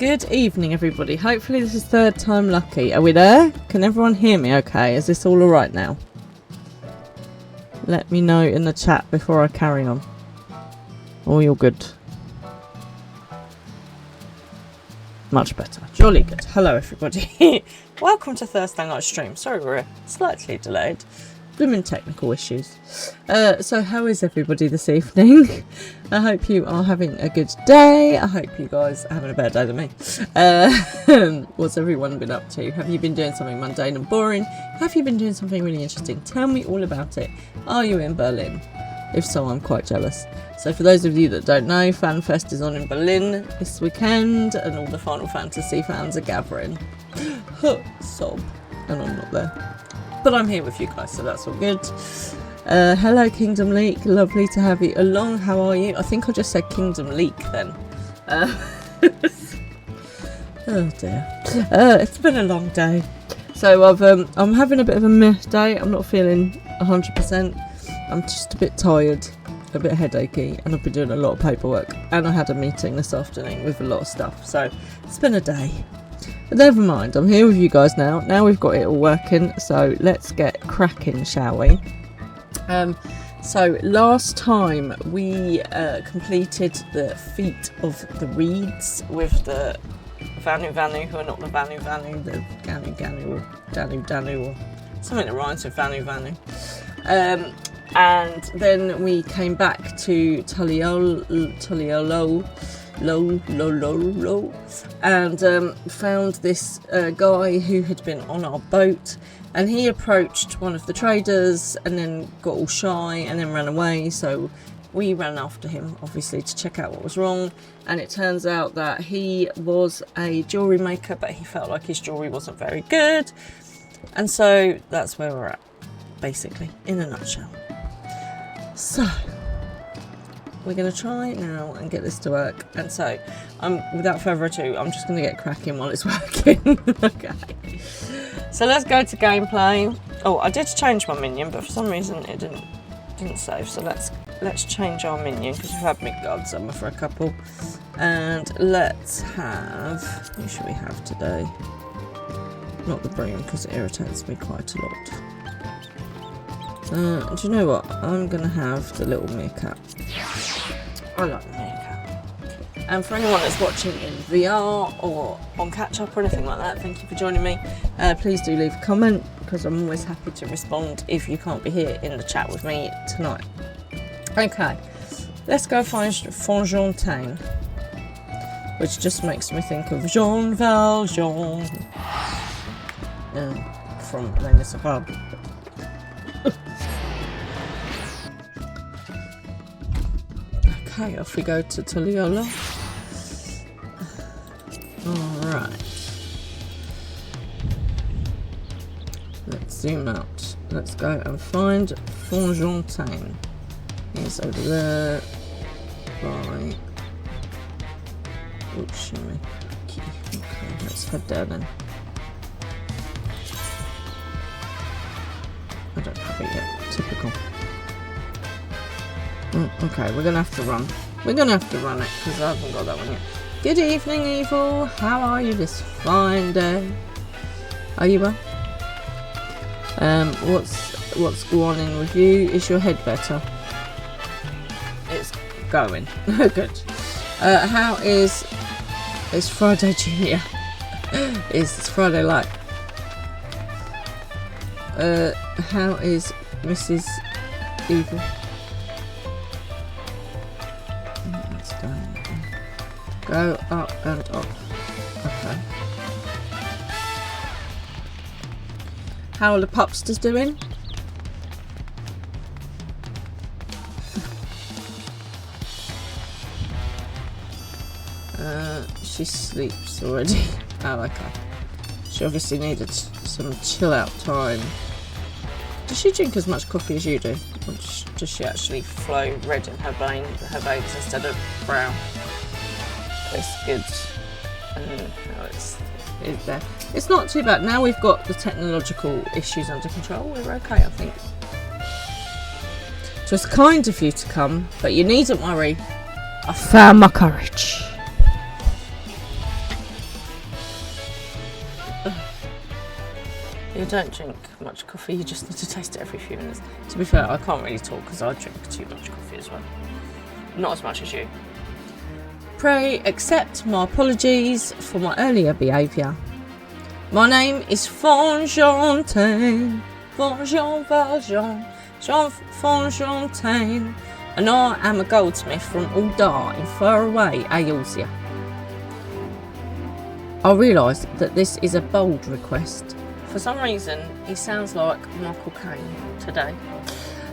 Good evening, everybody. Hopefully this is third time lucky. Are we there? Can everyone hear me okay? Is this all alright now? Let me know in the chat before I carry on. Oh, you're good. Much better. Jolly good. Hello, everybody. Welcome to Thursday night stream. Sorry we're slightly delayed. Blooming technical issues. So how is everybody this evening? I hope you are having a good day. I hope you guys are having a better day than me. What's everyone been up to? Have you been doing something mundane and boring? Have you been doing something really interesting? Tell me all about it. Are you in Berlin? If so, I'm quite jealous. So for those of you that don't know, FanFest is on in Berlin this weekend and all the Final Fantasy fans are gathering. Sob. And I'm not there. But I'm here with you guys, so that's all good. Hello, Kingdom Leak. Lovely to have you along. How are you? I think I just said Kingdom Leak then. Oh dear. It's been a long day. So I'm having a bit of a meh day. I'm not feeling 100%. I'm just a bit tired, a bit headachy, and I've been doing a lot of paperwork. And I had a meeting this afternoon with a lot of stuff. So it's been a day. But never mind, I'm here with you guys now. Now we've got it all working, so let's get cracking, shall we? So last time we completed the feat of the reeds with the Vanu, who are not the Vanu, the Ganu, or Danu, or something that rhymes with Vanu. And then we came back to Tuliolo, and found this guy who had been on our boat, and he approached one of the traders and then got all shy and then ran away. So we ran after him, obviously, to check out what was wrong, and it turns out that he was a jewellery maker, but he felt like his jewellery wasn't very good, and so that's where we're at, basically, in a nutshell. So we're going to try now and get this to work. And so, without further ado, I'm just going to get cracking while it's working. Okay. So let's go to gameplay. Oh, I did change my minion, but for some reason it didn't save. So let's change our minion because we've had Midgard Summer for a couple. And let's have, who should we have today? Not the broom because it irritates me quite a lot. Do you know what? I'm going to have the little meerkat. I like the meerkat. And for anyone that's watching in VR or on catch-up or anything like that, thank you for joining me. Please do leave a comment because I'm always happy to respond if you can't be here in the chat with me tonight. Okay, let's go find Fontaine, which just makes me think of Jean Valjean from Les Miserables. Okay, off we go to Tuliolo. Alright. Let's zoom out. Let's go and find Fontaine. He's over there. Right. Oops, shimmy. Okay, let's head there then. I don't have it yet. Typical. Okay, we're going to have to run. We're going to have to run it because I haven't got that one yet. Good evening, Evil. How are you this fine day? Are you well? What's going on with you? Is your head better? It's going. Good. How is Friday Junior? Is Friday like? How is Mrs. Evil? Go up and up. Okay. How are the pupsters doing? She sleeps already. Oh, okay. She obviously needed some chill out time. Does she drink as much coffee as you do? Or does she actually flow red in her veins instead of brown? It's good. It's not too bad. Now we've got the technological issues under control, we're okay, I think. So it's kind of you to come, but you needn't worry. I found my courage. You don't drink much coffee, you just need to taste it every few minutes. To be fair, I can't really talk because I drink too much coffee as well. Not as much as you. Pray accept my apologies for my earlier behaviour. My name is Fontaine, Jean Fontaine, and I am a goldsmith from Udar in faraway Aosia. I realise that this is a bold request. For some reason, he sounds like Michael Caine today.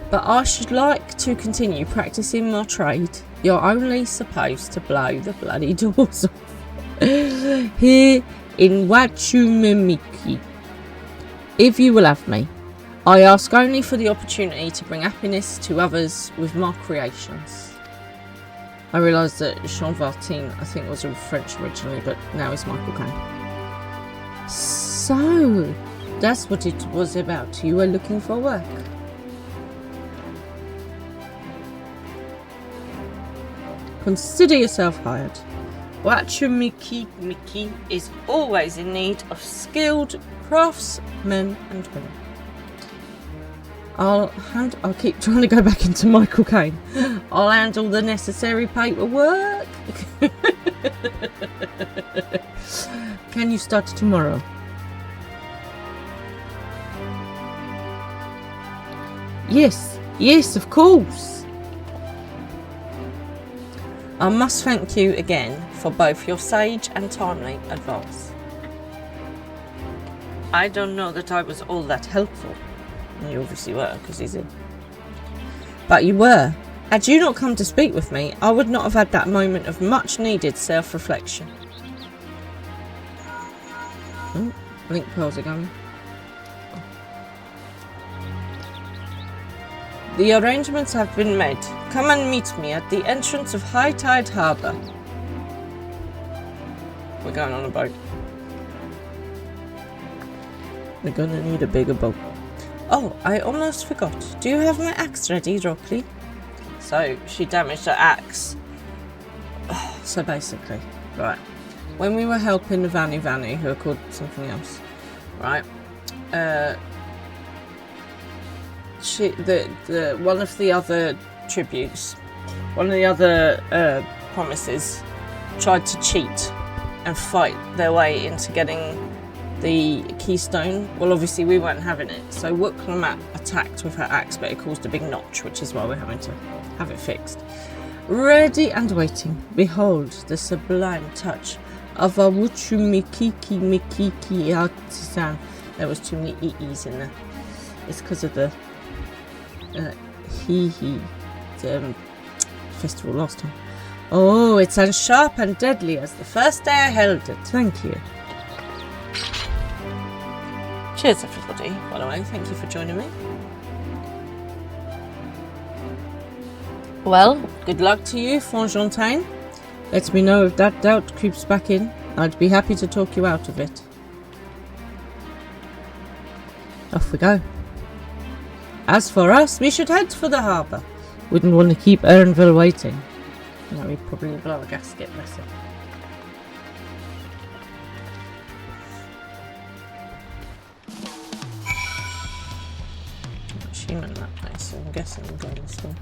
But I should like to continue practising my trade. You're only supposed to blow the bloody doors off. Here in Wachumimiki. If you will have me, I ask only for the opportunity to bring happiness to others with my creations. I realised that Jean Valjean, I think, was all French originally, but now it's Michael Caine. So, that's what it was about. You were looking for work. Consider yourself hired. Wachumiki is always in need of skilled craftsmen and women. I'll keep trying to go back into Michael Caine. I'll handle the necessary paperwork. Can you start tomorrow? Yes, of course. I must thank you again for both your sage and timely advice. I don't know that I was all that helpful. You obviously were, because he's in. But you were. Had you not come to speak with me, I would not have had that moment of much needed self-reflection. Oh, link pearls are going. The arrangements have been made. Come and meet me at the entrance of High Tide Harbour. We're going on a boat. We're gonna need a bigger boat. Oh, I almost forgot. Do you have my axe ready, Ropley? So, she damaged her axe. So basically, right. When we were helping the Vanny, who are called something else, right? One of the other tributes, one of the other promises, tried to cheat and fight their way into getting the keystone. Well, obviously we weren't having it, so Wooklamat attacked with her axe, but it caused a big notch, which is why we're having to have it fixed. Ready and waiting, behold the sublime touch of a Wuchumikiki artisan. There was too many EEs in there. It's because of the festival last time. Oh, it's as sharp and deadly as the first day I held it. Thank you. Cheers, everybody, by the way. Thank you for joining me. Well, good luck to you, Fontaine. Let me know if that doubt creeps back in. I'd be happy to talk you out of it. Off we go. As for us, we should head for the harbour. Wouldn't want to keep Ernville waiting. No, we'd probably blow a gasket, bless him. In that place, so I'm guessing we're going this way.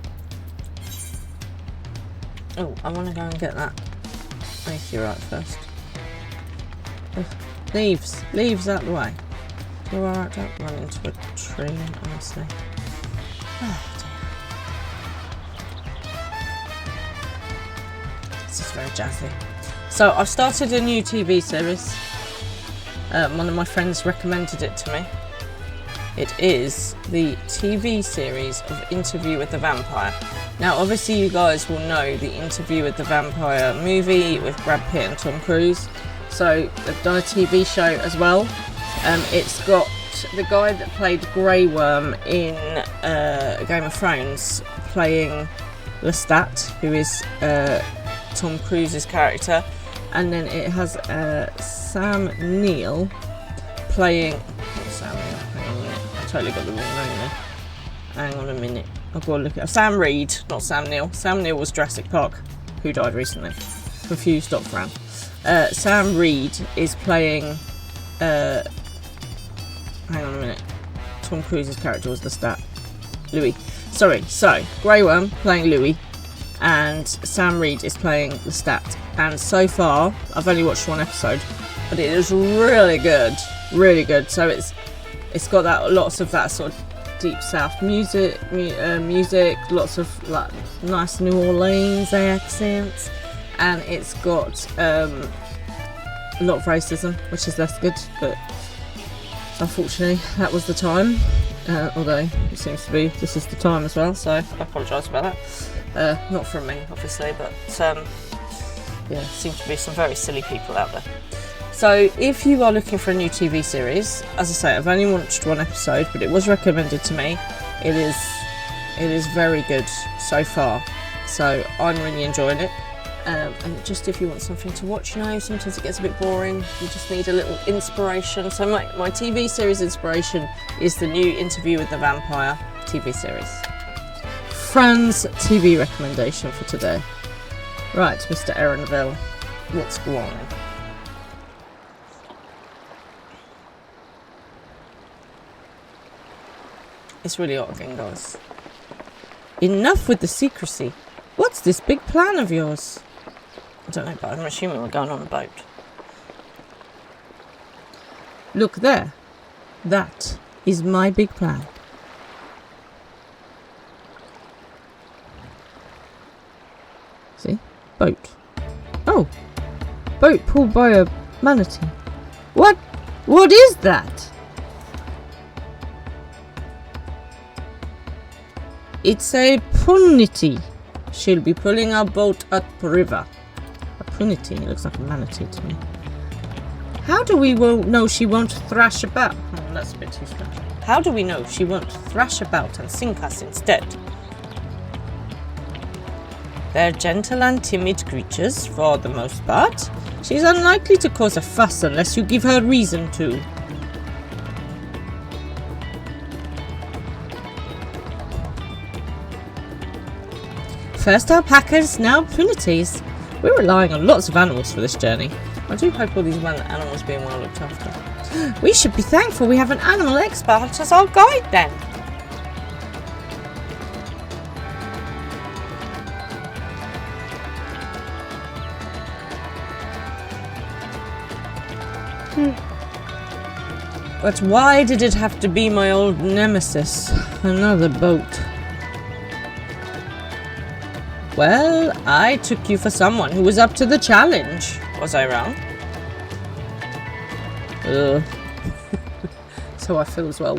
Oh, I want to go and get that meteorite first. Ugh. Leaves out the way. You're alright, don't run into a tree, honestly. Oh dear. This is very jazzy. So I've started a new TV series. One of my friends recommended it to me. It is the TV series of Interview with the Vampire. Now, obviously, you guys will know the Interview with the Vampire movie with Brad Pitt and Tom Cruise. So, they've done a TV show as well. It's got the guy that played Grey Worm in Game of Thrones playing Lestat, who is Tom Cruise's character. And then it has Sam Neill playing... Not Sam Neill. Totally got the wrong name there. Hang on a minute. I've got to look at Sam Reed, not Sam Neill. Sam Neill was Jurassic Park, who died recently. Confused Doc Brown. Sam Reed is playing hang on a minute. Tom Cruise's character was the stat. Louis. Sorry, so Grey Worm playing Louis and Sam Reed is playing the stat. And so far, I've only watched one episode, but it is really good. Really good. So it's got that lots of that sort of deep south music, lots of like nice New Orleans accents, and it's got a lot of racism, which is less good, but unfortunately that was the time, although it seems to be this is the time as well, so I apologise about that. Not from me obviously, but yeah, seems to be some very silly people out there. So if you are looking for a new TV series, as I say, I've only watched one episode, but it was recommended to me. It is very good so far, so I'm really enjoying it. And just if you want something to watch, you know, sometimes it gets a bit boring, you just need a little inspiration. So my TV series inspiration is the new Interview with the Vampire TV series. Fran's TV recommendation for today. Right, Mr. Aaronville, what's going on? It's really hot again, guys. Enough with the secrecy. What's this big plan of yours? I don't know, but I'm assuming we're going on a boat. Look there. That is my big plan. See? Boat. Oh! Boat pulled by a manatee. What? What is that? It's a punity. She'll be pulling our boat up river. A punity? It looks like a manatee to me. How do we know she won't thrash about? Oh, that's a bit too strange. How do we know she won't thrash about and sink us instead? They're gentle and timid creatures, for the most part. She's unlikely to cause a fuss unless you give her reason to. First alpacas, now punities. We're relying on lots of animals for this journey. I do hope all these animals being well looked after. We should be thankful we have an animal expert as our guide then. But why did it have to be my old nemesis? Another boat. Well, I took you for someone who was up to the challenge. Was I wrong? So I feel as well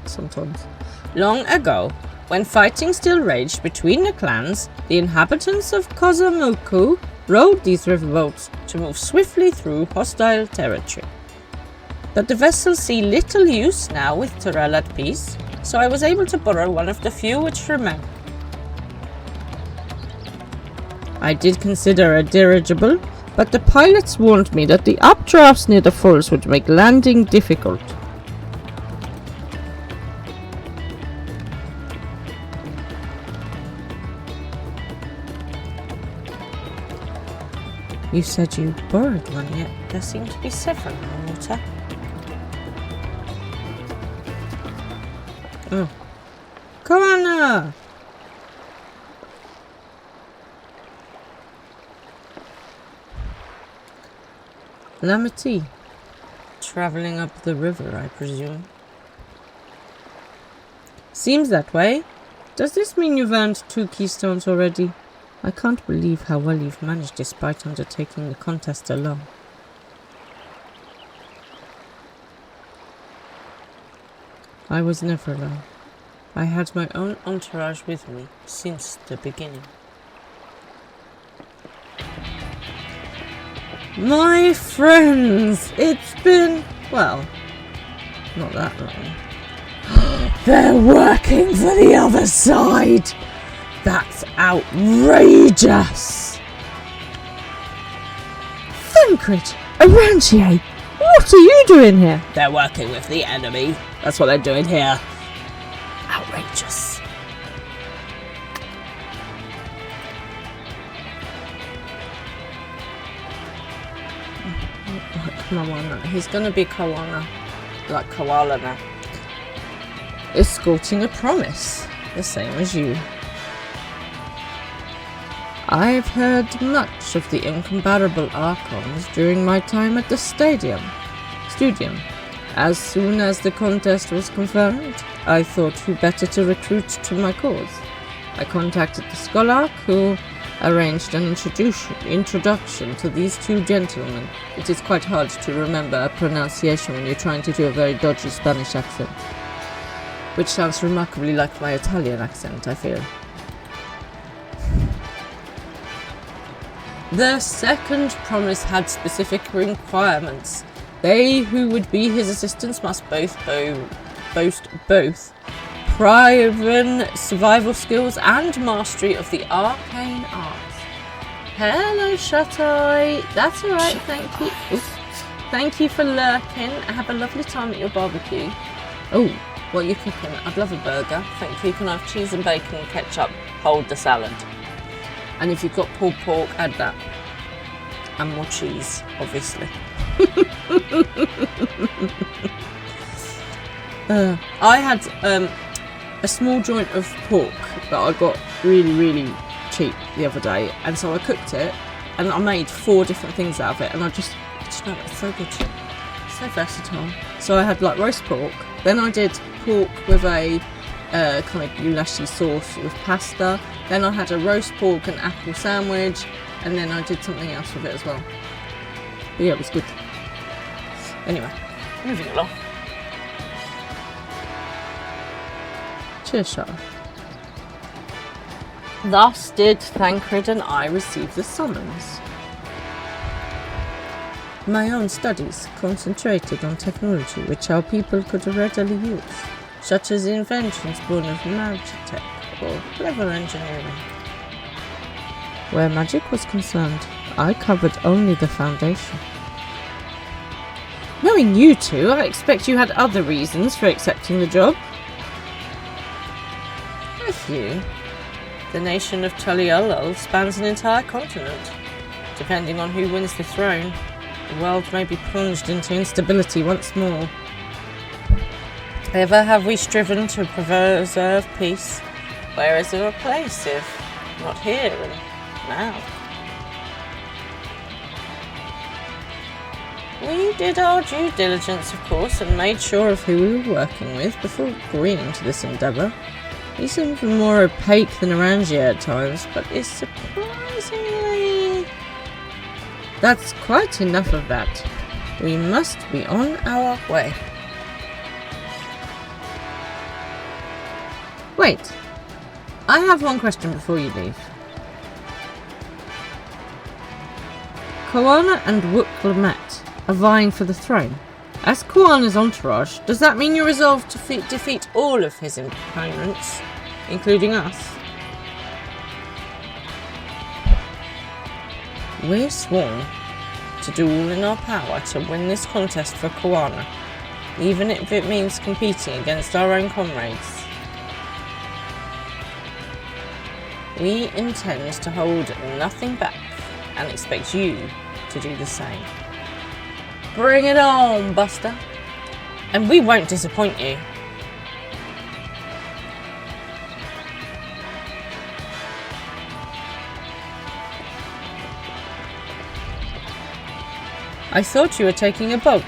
sometimes. Long ago, when fighting still raged between the clans, the inhabitants of Kozamoku rowed these riverboats to move swiftly through hostile territory. But the vessels see little use now with Tyrell at peace, so I was able to borrow one of the few which remain. I did consider a dirigible, but the pilots warned me that the updrafts near the falls would make landing difficult. You said you borrowed one, yet there seem to be several in the water. Oh. Come on now! Lamity. Travelling up the river, I presume. Seems that way. Does this mean you've earned 2 keystones already? I can't believe how well you've managed despite undertaking the contest alone. I was never alone. I had my own entourage with me since the beginning. My friends, it's been, well, not that long. They're working for the other side! That's outrageous! Thancred, Arantier, what are you doing here? They're working with the enemy. That's what they're doing here. Outrageous. Kawana. He's gonna be Kawana. Like koala now. escorting a promise, the same as you. I've heard much of the incomparable Archons during my time at the Studium. As soon as the contest was confirmed, I thought who better to recruit to my cause. I contacted the Scholarch, who arranged an introduction to these two gentlemen. It is quite hard to remember a pronunciation when you're trying to do a very dodgy Spanish accent, which sounds remarkably like my Italian accent, I feel. The second promise had specific requirements. They who would be his assistants must boast both proven survival skills and mastery of the arcane arts. Hello, Shut-Eye. That's alright, thank you. Oops. Thank you for lurking. Have a lovely time at your barbecue. Oh, what are you cooking? I'd love a burger. Thank you. Can I have cheese and bacon and ketchup? Hold the salad. And if you've got pulled pork, add that. And more cheese, obviously. I had a small joint of pork that I got really cheap the other day, and so I cooked it and I made 4 different things out of it, and I just know it's so good, so versatile. So I had like roast pork, then I did pork with a kind of goulash sauce with pasta, then I had a roast pork and apple sandwich, and then I did something else with it as well. But yeah, it was good. Anyway, moving along. Cheers, Charlotte. Thus did Thancred and I receive the summons. My own studies concentrated on technology which our people could readily use, such as inventions born of magitech or clever engineering. Where magic was concerned, I covered only the foundation. Knowing you two, I expect you had other reasons for accepting the job. A few. The nation of Tuliulul spans an entire continent. Depending on who wins the throne, the world may be plunged into instability once more. Ever have we striven to preserve peace? Where is there a place if not here and now? We did our due diligence, of course, and made sure of who we were working with before agreeing to this endeavour. He seemed more opaque than Orangia at times, but is surprisingly... That's quite enough of that. We must be on our way. Wait. I have one question before you leave. Koana and Wuklemet are vying for the throne. As Koana's entourage, does that mean you're resolved to defeat all of his opponents, including us? We're sworn to do all in our power to win this contest for Koana, even if it means competing against our own comrades. We intend to hold nothing back and expect you to do the same. Bring it on, Buster. And we won't disappoint you. I thought you were taking a boat.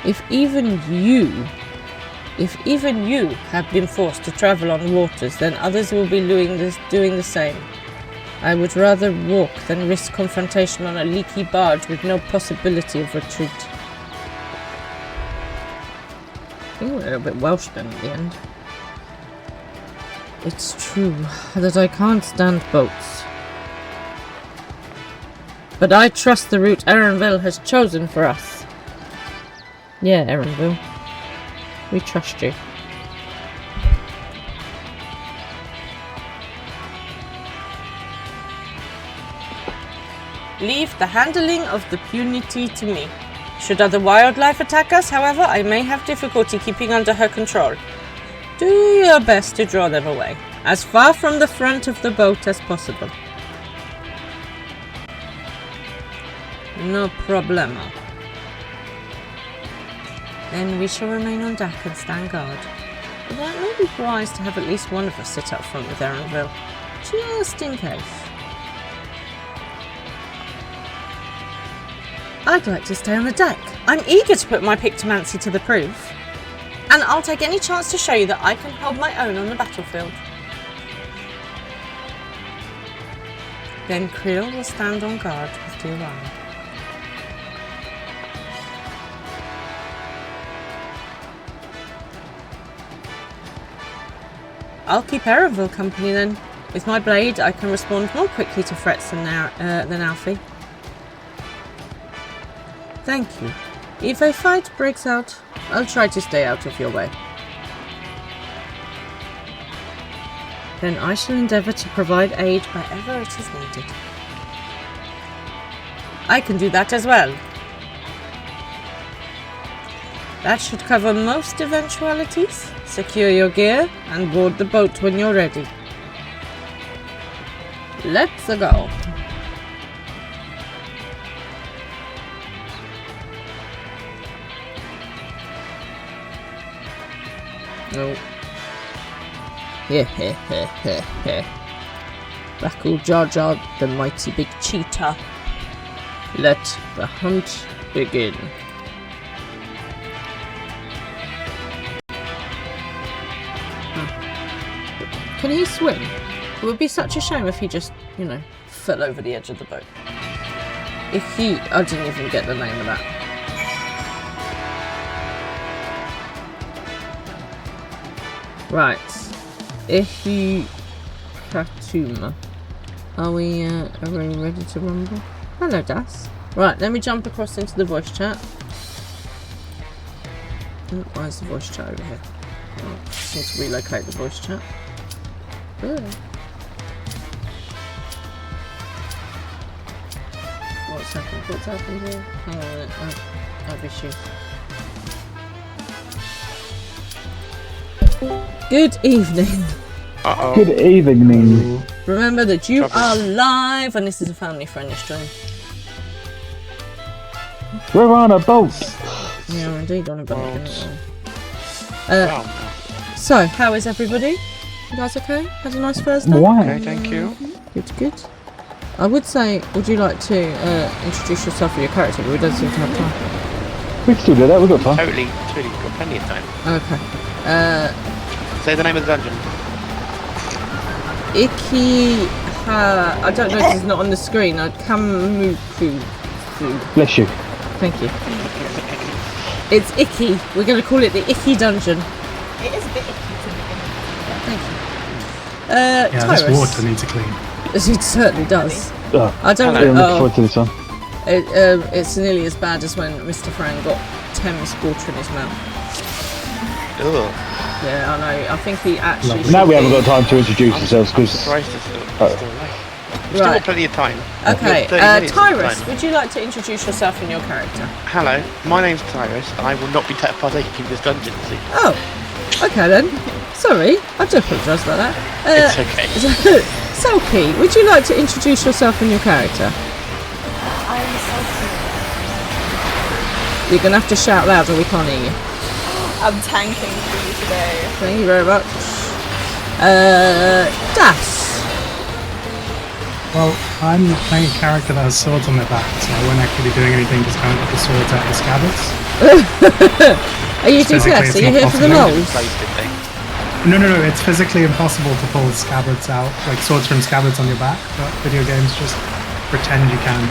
If even you have been forced to travel on waters, then others will be doing the same. I would rather walk than risk confrontation on a leaky barge with no possibility of retreat. I think we're a little bit Welsh then at the end. It's true that I can't stand boats. But I trust the route Erenville has chosen for us. Yeah, Erenville. We trust you. Leave the handling of the punity to me. Should other wildlife attack us, however, I may have difficulty keeping under her control. Do your best to draw them away, as far from the front of the boat as possible. No problemo. Then we shall remain on deck and stand guard. Although it may be wise to have at least one of us sit up front with Erenville, just in case. I'd like to stay on the deck. I'm eager to put my Pictomancy to the proof. And I'll take any chance to show you that I can hold my own on the battlefield. Then Creel will stand on guard with Duran. I'll keep Erenville company then. With my blade, I can respond more quickly to threats than Alfie. Thank you. If a fight breaks out, I'll try to stay out of your way. Then I shall endeavour to provide aid wherever it is needed. I can do that as well. That should cover most eventualities. Secure your gear and board the boat when you're ready. Let's go. No. Backle Jar Jar, the mighty big cheetah. Let the hunt begin. Can he swim? It would be such a shame if he just, you know, fell over the edge of the boat. If he... I didn't even get the name of that. Right. Ihi Pratuma. Are we ready to rumble? Hello, Das. Right, let me jump across into the voice chat. Oh, why is the voice chat over here? Oh, just need to relocate the voice chat. Ooh. What's happened? What's happened here? Hang on a minute. I'll be sure. Good evening. Uh-oh. Good evening. Remember that you are live and this is a family-friendly stream. We're on a boat. Yeah, we're indeed on a boat. Wow. So, how is everybody? You guys okay? Had a nice Thursday? Why? Okay, thank you. Good, good. I would say, would you like to introduce yourself or your character, but we don't seem to have time. We can still do that, we've got time. Totally got plenty of time. Okay. Say the name of the dungeon. I don't know if it's not on the screen. Kamuku. Bless you. Thank you. It's Icky. We're going to call it the Icky Dungeon. It is a bit icky to begin with. Thank you. Yeah, Tyrus. this water needs to clean. It certainly does. Oh, I don't I'm looking know. forward to this one. It's nearly as bad as when Mr. Fran got Thames water in his mouth. Ugh. Yeah, I know. I think he actually. Lovely. Now we haven't got time to introduce ourselves I'm because surprised it's still alive. We've still Right. got plenty of time. Okay, We've got 30 minutes of Tyrus, time. would you like to introduce yourself and your character? Hello, my name's Tyrus. I will not be partaking in this dungeon, see? Oh, okay then. Sorry, I do apologise about that. It's okay. Selkie, would you like to introduce yourself and your character? I'm salty. You're going to have to shout louder, we can't hear you. I'm tanking for you today. Thank you very much. Das. Well, I'm playing a character that has swords on their back, so I won't actually be doing anything, just kind of get the swords out of the scabbards. Are you Physically, DPS? it's Are you not here for the possible. lols? Placed, didn't they? No, it's physically impossible to pull scabbards out, like swords from scabbards on your back, but video games just pretend you can.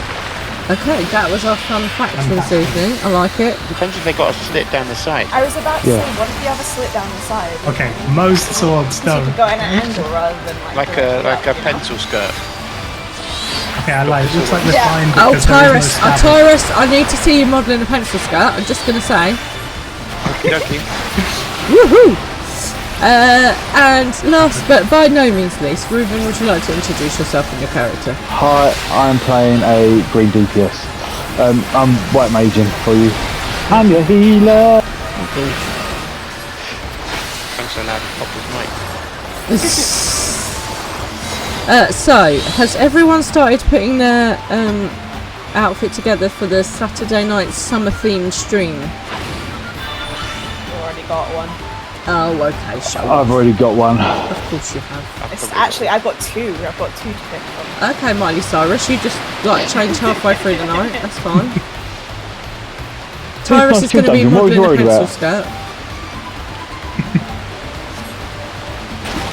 Okay, that was our fun fact for this evening. I like it. Depends if they got a slit down the side. I was about to Yeah. say, what if you have a slit down the side? Okay, most swords So you don't. could go in an angle rather than Like going a up, you know? pencil skirt. Okay, I lied. It looks like we're Yeah. fine Oh, because there is Tyrus, no scabbard. Tyrus, I need to see you modelling a pencil skirt. I'm just going to say. Okie dokie. Woohoo! And last but by no means least, Ruben, would you like to introduce yourself and your character? hi, I'm playing a green DPS. I'm white maging for you. I'm your healer. I'm so loud to pop his mic. So, has everyone started putting their outfit together for the Saturday night summer themed stream? got one. Oh, okay, show I've off. already got one. Of course you have. Actually, I've got two. I've got two to pick from. Okay, Miley Cyrus, you just like change halfway through the night. That's fine. Tyrus is going to be What was you modelling a worried pencil about? skirt.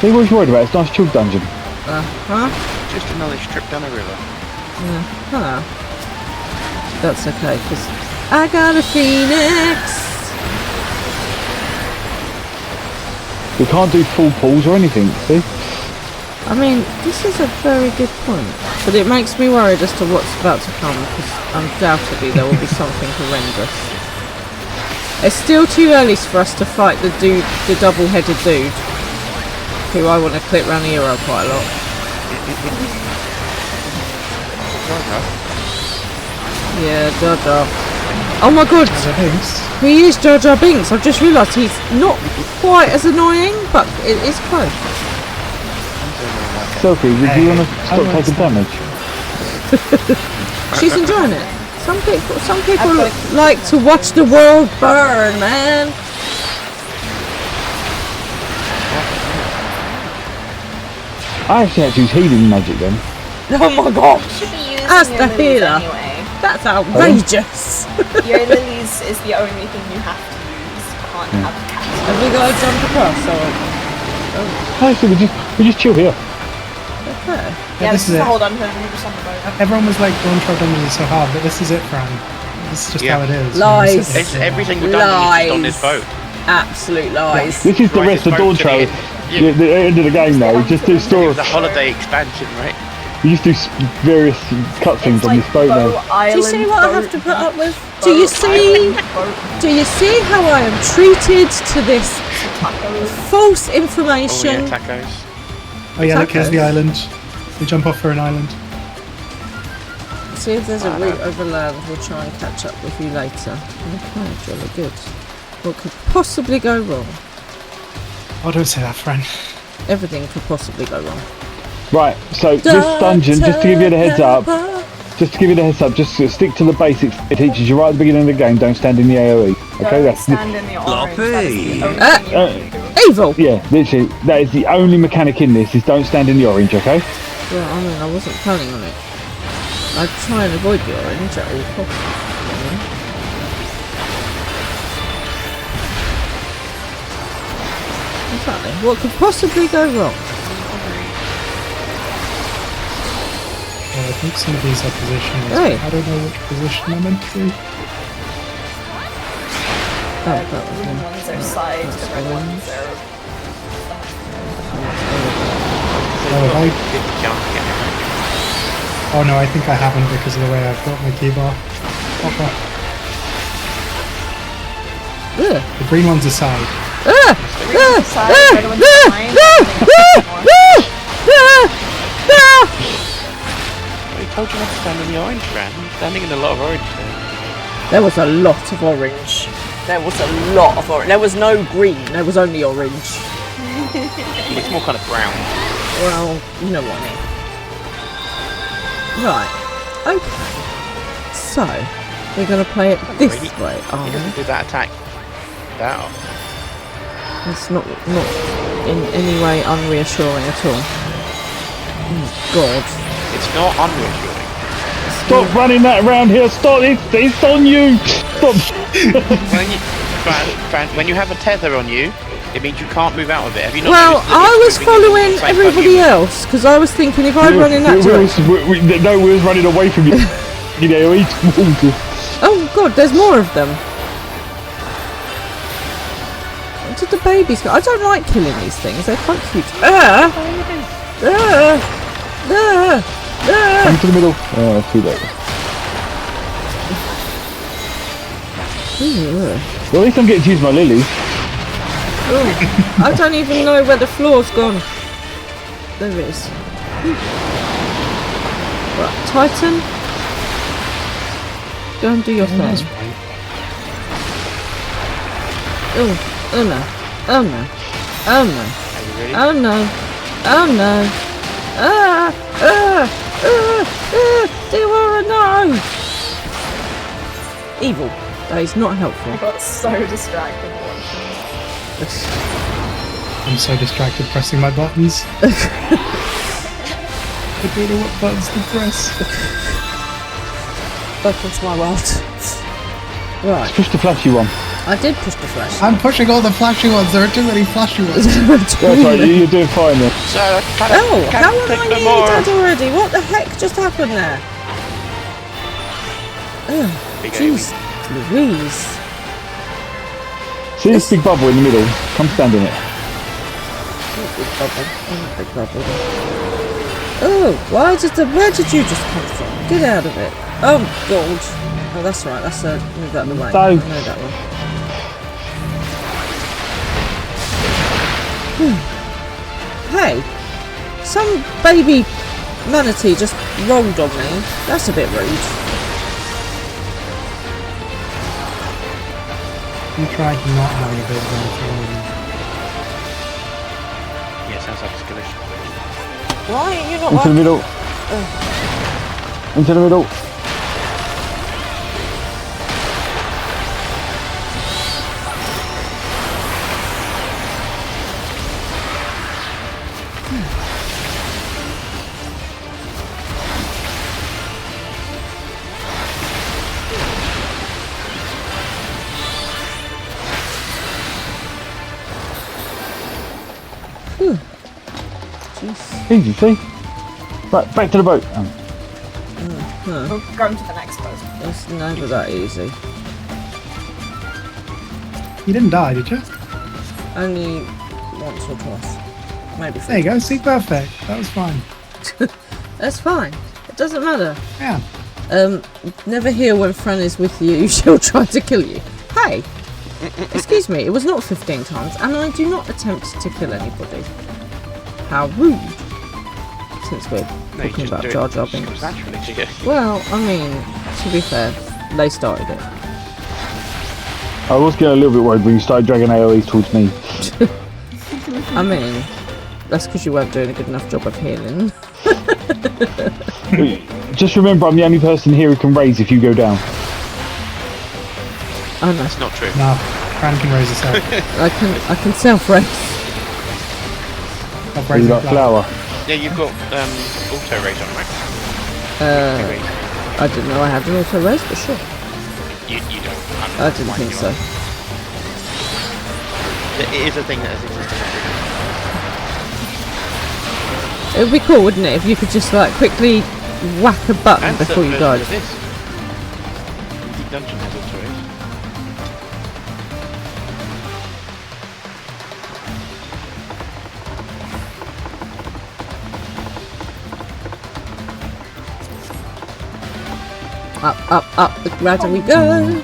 See what you're worried about? It's a nice chill dungeon. Huh? Just another trip down a river. Yeah. Hello. That's okay, because I got a phoenix. We can't do full pulls or anything, see? I mean, this is a very good point, but it makes me worried as to what's about to come, because undoubtedly there will be something horrendous. It's still too early for us to fight the double-headed dude, who I want to clip round the hero quite a lot. Yeah, Jar Jar. Oh my god! He is Jar Jar Binks. I've just realised he's not quite as annoying, but it is close. Sophie, would you want to stop taking damage? She's enjoying it. Some people like to watch the world burn, man. I actually had to use healing magic then. Oh my god! You should be using As your the lilies healer. anyway. That's outrageous. Your lilies is the only thing you have to use. You can't have cats. Have we got to jump across or? Actually, we just chill here. Okay. Yeah, this this is is the it. whole dungeon. You're just on the boat. Everyone was like, Dawntrail dungeons are so hard, but this is it, Fran. This is just Yeah. how it is. Lies. You sit there It's for a while. every single dungeon is just on this boat. Absolute lies. This is the Right, rest of it's boat to Dawntrail. the end. The end of the game though. Just do It story. was a holiday expansion, right? You just do various cutscenes It's on this boat Bow now. Do Island, you see what I have boat, to put up with? boat, Do you see? island, boat, Do you see how I am treated to this tacos. false Oh yeah, information? tacos. Oh yeah, look, here's the Tacos. island. We jump off for an island. See if there's a route over land. We'll try and catch up with you later. Okay, jolly good. What could possibly go wrong? Oh, don't say that, Fran. Everything could possibly go wrong. Right, so this dungeon, just to give you the heads up, just stick to the basics. It teaches you right at the beginning of the game. Don't stand in the AOE. Okay, Don't that's stand in the orange. That is the only thing you have to do. Evil! yeah, literally, that is the only mechanic in this. Is don't stand in the orange. Okay. Well, I mean, I wasn't planning on it. I'd try and avoid the orange at all costs. Exactly. What could possibly go wrong? Well, I think some of these are positions. Hey. I don't know which position I'm in. Oh, that was Green one. ones are side, the red ones are... Oh, Big jump, yeah. oh no, I think I haven't because of the way I've got my keybar. Okay. Ugh. The green one's aside. Side, red ones are fine. I told you not to stand in the orange, man. You're standing in a lot of orange there. There was a lot of orange. There was a lot of orange. There was no green. There was only orange. It's more kind of brown. Well, you know what I mean. Right. Okay. So, we're going to play it this way, He are doesn't we? do that attack. That. It's not in any way unreassuring at all. Oh, God. It's not unreassuring. Stop running that around here. Stop! It's on you. Stop. When you have a tether on you, it means you can't move out of it. Have you not Well, noticed that I it's was moving in following the same everybody time you move? else because I was thinking if I run in that direction. No, we was running away from you. You know, each water. Oh God, there's more of them. Where did the babies go? I don't like killing these things. They're quite cute. Come to the middle. Oh, too late. Well, at least I'm getting to use my lilies. I don't even know where the floor's gone. There it is. Right, Titan. Go and do your thing. That's right. Oh no. Oh no. Oh no. Are you ready? Oh no. Oh no. Deora, no! Evil. That is not helpful. I got so distracted watching. I'm so distracted pressing my buttons. I don't know what buttons to press. Welcome to my world. Right. Push the flashy one. I did push the flash. I'm pushing all the flashy ones. There are too many flashy ones. That's right, you're doing fine then. So I kind Oh, of how am click I no nearly more. dead already? What the heck just happened there? Oh, Big jeez Louise. See this big bubble in the middle? Come stand in it. Big bubble. Oh, big bubble. Oh, where did you just come from? Get out of it. Oh, God. Oh, that's right. That's a... Move that the way. I Don't. know that one. Hey, some baby manatee just rolled on me. That's a bit rude. You tried not having a bit of Dawntrail. Yeah, sounds like it's delicious. Why are you not Into the middle. Into the middle. Easy, see? Right, back to the boat. We're going to the next boat. It's never that easy. You didn't die, did you? Only once or twice. Maybe There you three. go. See, perfect. That was fine. That's fine. It doesn't matter. Yeah. Never hear when Fran is with you, she'll try to kill you. Hey! Excuse me, it was not 15 times, and I do not attempt to kill anybody. How rude. Since we're No, you talking just about do it. Jar Jar It just Binks. comes naturally to you. Well, I mean, to be fair, they started it. I was getting a little bit worried when you started dragging AoE towards me. I mean, that's because you weren't doing a good enough job of healing. Just remember, I'm the only person here who can raise if you go down. Oh no, That's not true. No. Fran can raise herself. I can self-raise. Stop You raising like flour. Yeah, you've got auto raise on, right? Raise. I didn't know I had an auto raise, but sure. You don't. I didn't think so. It is a thing that has existed. It would be cool, wouldn't it, if you could just like quickly whack a button And before you died. This. The dungeon has auto raise. Up the ladder we go.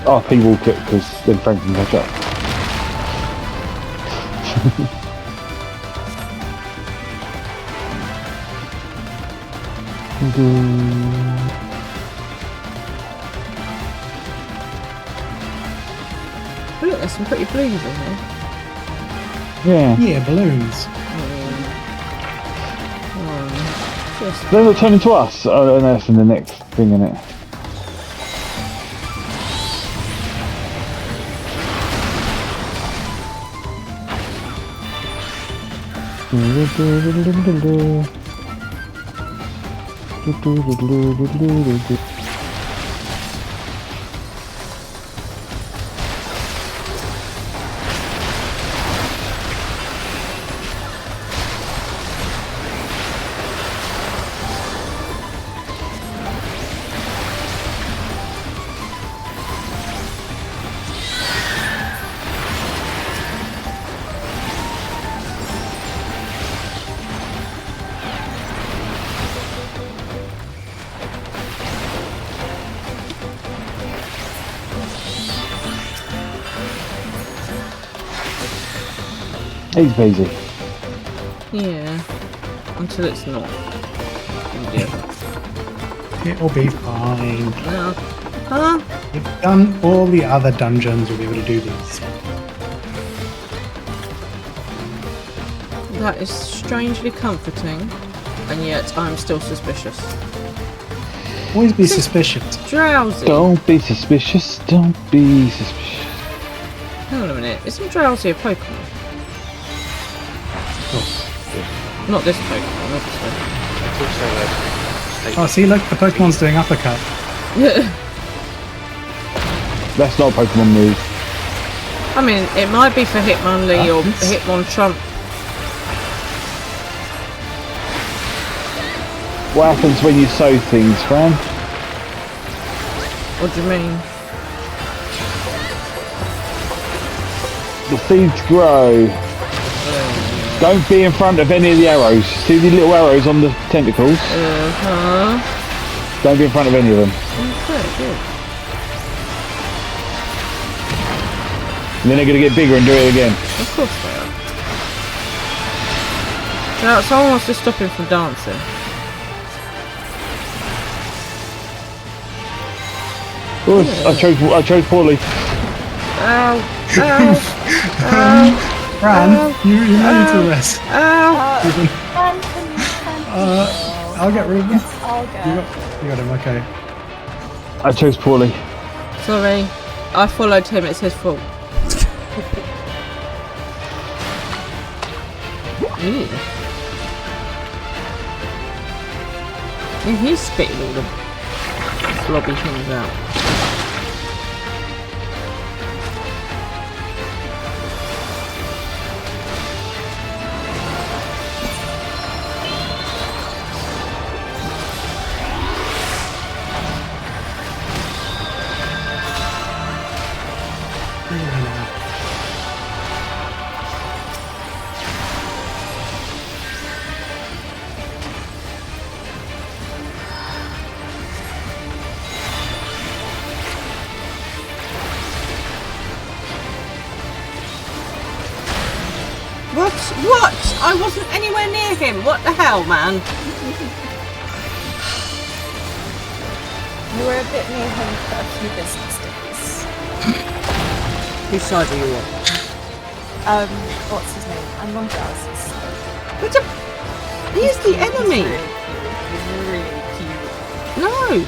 Oh, P walk it, because then Frank can catch up. Oh, look, there's some pretty blues in here. Yeah. Yeah, balloons. Just They're not turning to us. Oh, no, that's in the next thing, innit? Easy peasy. yeah. Until it's not. Yeah. It'll be fine. No. Huh? You've done all the other dungeons, you'll be able to do these. That is strangely comforting, and yet I'm still suspicious. Always be suspicious. Drowsy. Don't be suspicious. Don't be suspicious. Hang on a minute. Isn't Drowsy a Pokemon? Oh. Not this Pokemon, obviously. It's also a state. Oh, see, look, the Pokemon's doing uppercut. That's not a Pokemon move. I mean, it might be for Hitmonlee or Hitmonchan. What happens when you sow things, Fran? What do you mean? The seeds grow. Don't be in front of any of the arrows. See the little arrows on the tentacles? Don't be in front of any of them. Okay, good. And then they're going to get bigger and do it again. Of course they are. Now, someone wants to stop him from dancing. Oh, I chose poorly. Ow! Ow! Ow! Fran, you need to rest. Ow! I'll get Ruben. I'll go. You got him, okay. I chose poorly. Sorry. I followed him, it's his fault. Ew. Yeah, he's spitting all the blobby things out. What? I wasn't anywhere near him. What the hell, man? You were a bit near him for a few business days. Whose side are you on? What's his name? I'm on Drowsy's. What a... He's the enemy. He's really cute. No.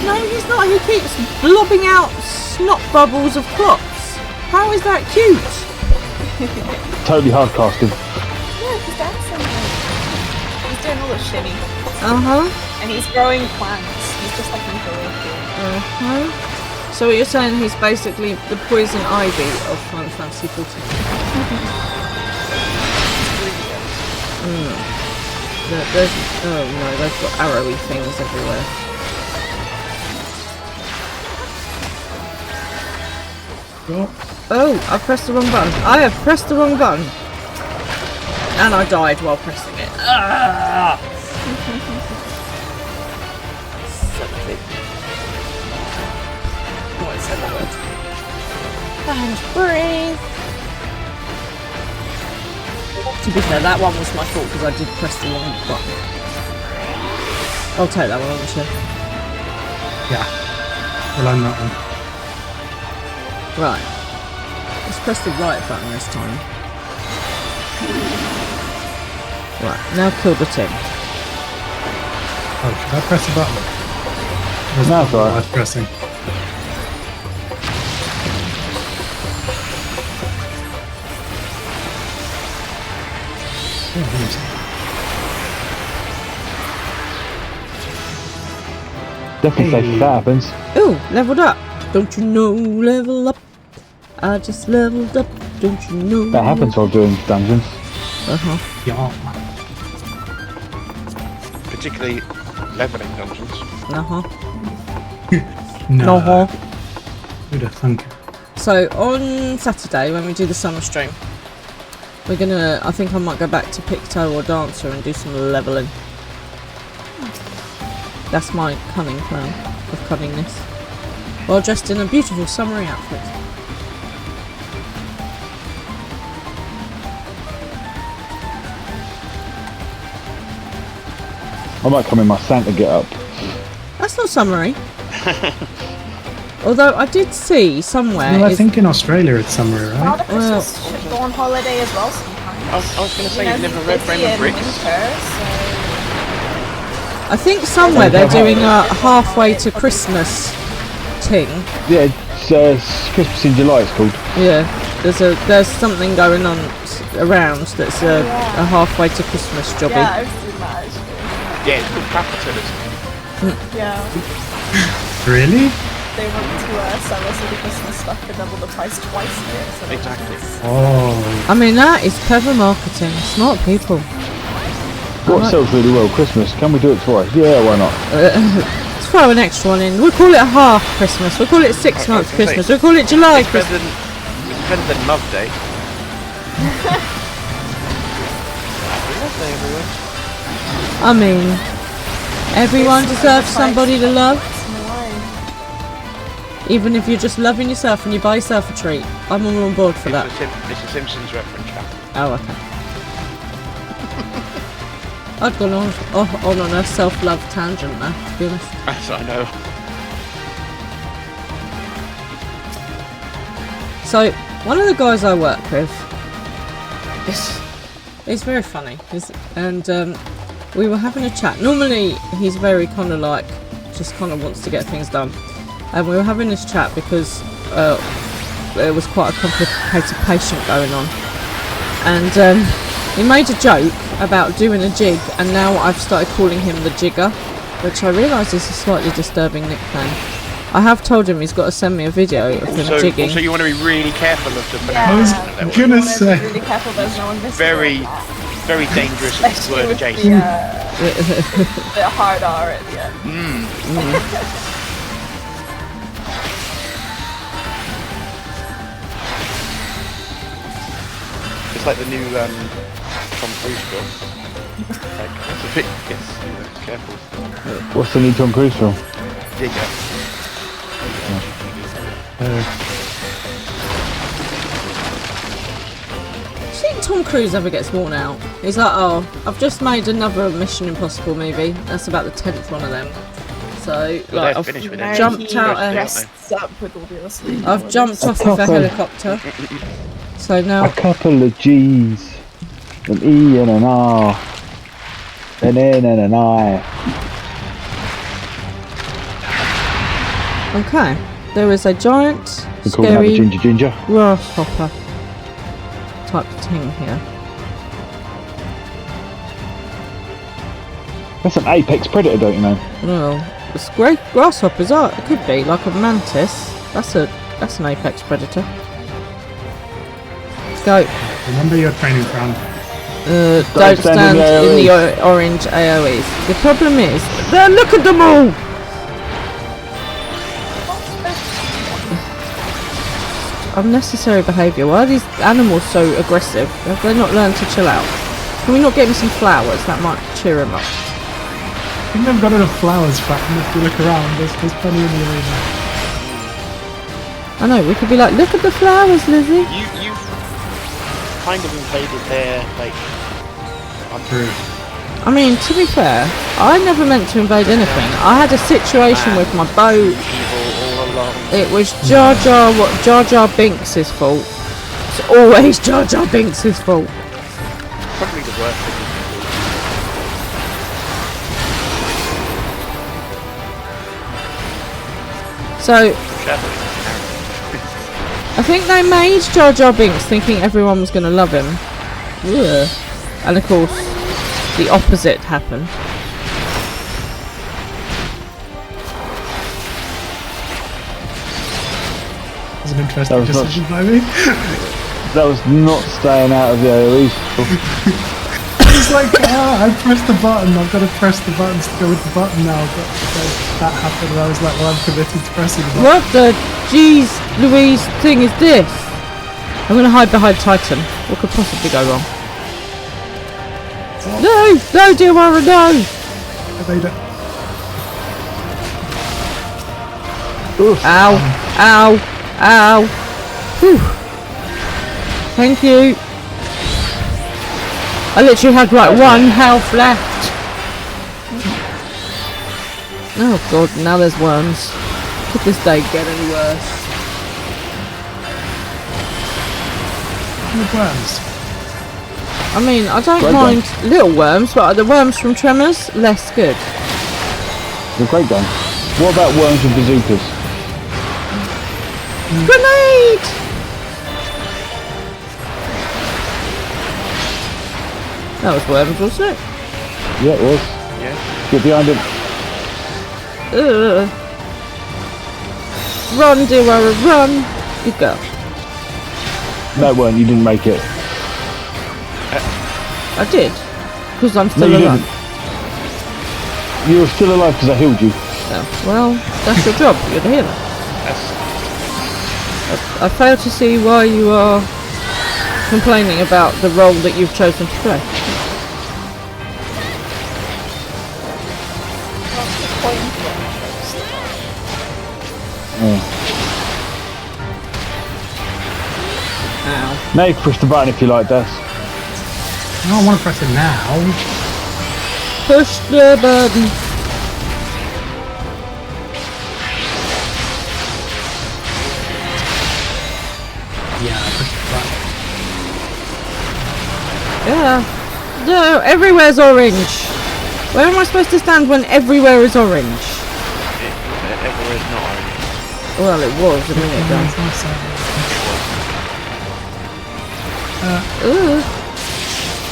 No, he's not. He keeps blobbing out snot bubbles of clots. How is that cute? Totally hard casted. Yeah, he's dancing. He's doing all the shimmy. Uh-huh. And he's growing plants. He's just like Nickelodeon. Uh-huh. So what you're saying, he's basically the poison ivy of Final Fantasy XIV. Oh no, they've got arrowy things everywhere. Oh, I pressed the wrong button. I have pressed the wrong button. And I died while pressing it. Ah! Something. What is that word? And breathe. To be fair, that one was my fault because I did press the wrong button. I'll take that one, honestly. Yeah. We'll own that one. Right. Let's press the right button this time. Right, now kill the thing. Oh, should I press the button? No, it's alright. Worth pressing. Definitely safe if that happens. Ooh, leveled up. Don't you know, level up. I just leveled up. Don't you know? That happens while doing dungeons. Uh-huh. Yeah. Particularly leveling dungeons. Uh-huh. No. Uh-huh. Who'd have thunk? So on Saturday when we do the summer stream, we're gonna, I think I might go back to Picto or Dancer and do some leveling. That's my cunning plan of cunningness. While dressed in a beautiful summery outfit. I might come in my Santa get up. That's not summery. Although I did see somewhere. Well, I think in Australia it's summer, A lot right? of Christmas should go on holiday as well sometimes. I was going to say, You know, you've never he's read busy Rainbow in Bricks. winter, so I think somewhere they're doing a halfway to Christmas thing. Yeah, it's Christmas in July. It's called. Yeah, there's something going on around that's a halfway to Christmas jobby. Yeah, I've seen that actually. Yeah, it's called capitalism. Yeah. Really? They want to sell us all the Christmas stuff for double the price twice a year. So Exactly. Oh. I mean, that is clever marketing. Smart people. What sells really well? Christmas. Can we do it twice? Yeah, why not? Let's throw an extra one in. We'll call it a half Christmas. We'll call it 6 months Christmas. We'll call it July It's better Christmas. than Love Day. Happy Love Day, everyone. I mean, everyone deserves somebody to love. Even if you're just loving yourself and you buy yourself a treat. I'm all on board for that. It's a Simpsons reference, chap. Oh, okay. I'd gone on a self-love tangent there, to be honest. As I know. So, one of the guys I work with is very funny, and we were having a chat. Normally, he's very kind of like, just kind of wants to get things done. And we were having this chat because there was quite a complicated patient going on. And he made a joke about doing a jig, and now I've started calling him the Jigger, which I realise is a slightly disturbing nickname. I have told him he's got to send me a video of him jigging. So you want to be really careful of the I was pronunciation. gonna say. Really careful there's no one missing. Very dangerous Especially word, with Jason. the hard R at the end. It's like the new Tom Cruise film. Like, it's a bit, yes, careful. What's the new Tom Cruise film? Digger. Do you think Tom Cruise ever gets worn out? He's like, oh, I've just made another Mission Impossible movie. That's about the 10th one of them. So, Well, like, they're I've finished with it. jumped out Up with all the other I've jumped off of a helicopter. So now, A couple of G's, an E and an R, an N and an I. okay, there is a giant, We call that a scary ginger. grasshopper type thing here. That's an apex predator, don't you know? Well, it's great grasshoppers are. It could be like a mantis. That's an apex predator. Go. Remember your training ground. Don't stand in the orange AOEs. The problem is, look at them all. Unnecessary behaviour. Why are these animals so aggressive? Have they not learned to chill out? Can we not get him some flowers? That might cheer him up. I think they've got enough flowers, but if you look around, there's plenty in the arena. I know, we could be like, look at the flowers, Lizzie. You've kind of invaded their, like, True. I mean, to be fair, I never meant to invade anything. I had a situation with my boat. evil all along. It was Jar Jar Binks' fault. It's always Jar Jar Binks' fault. Probably the worst thing. So, Shadow. I think they made Jar Jar Binks thinking everyone was going to love him. Ugh. And of course, the opposite happened. It's an interesting That was not- decision by me. That was not staying out of the AoEs. It's like, I pressed the button, I've got to press the buttons to go with the button now, but that happened and I was like, well, I'm committed to pressing the button. What the jeez Louise thing is this? I'm going to hide behind Titan. What could possibly go wrong? No! No, dear Warren, no! I made it. Ow! Ow! Ow! Whew. Thank you. I literally had like one health left. Oh god, now there's worms. Could this day get any worse? The worms. I mean, I don't mind little worms, but the worms from Tremors, less good. It's a great game. What about Worms and Bazookas? Grenade! That was Worms, wasn't it? Yeah, it was. Yeah. Get behind him. Run, dear Warren, run! Good girl. No, it weren't. You didn't make it. I did. Because I'm No, still you alive. didn't. You were still alive because I healed you. Oh, well, that's your job. You're the healer. That's I fail to see why you are complaining about the role that you've chosen to play. What's the point of it? Ow. Now you can push the button if you like, Des. I don't want to press it now. Push the button. Yeah, I pushed the button. Yeah. No, everywhere's orange. Where am I supposed to stand when everywhere is orange? everywhere's not orange. Well, it was a minute ago. Ooh.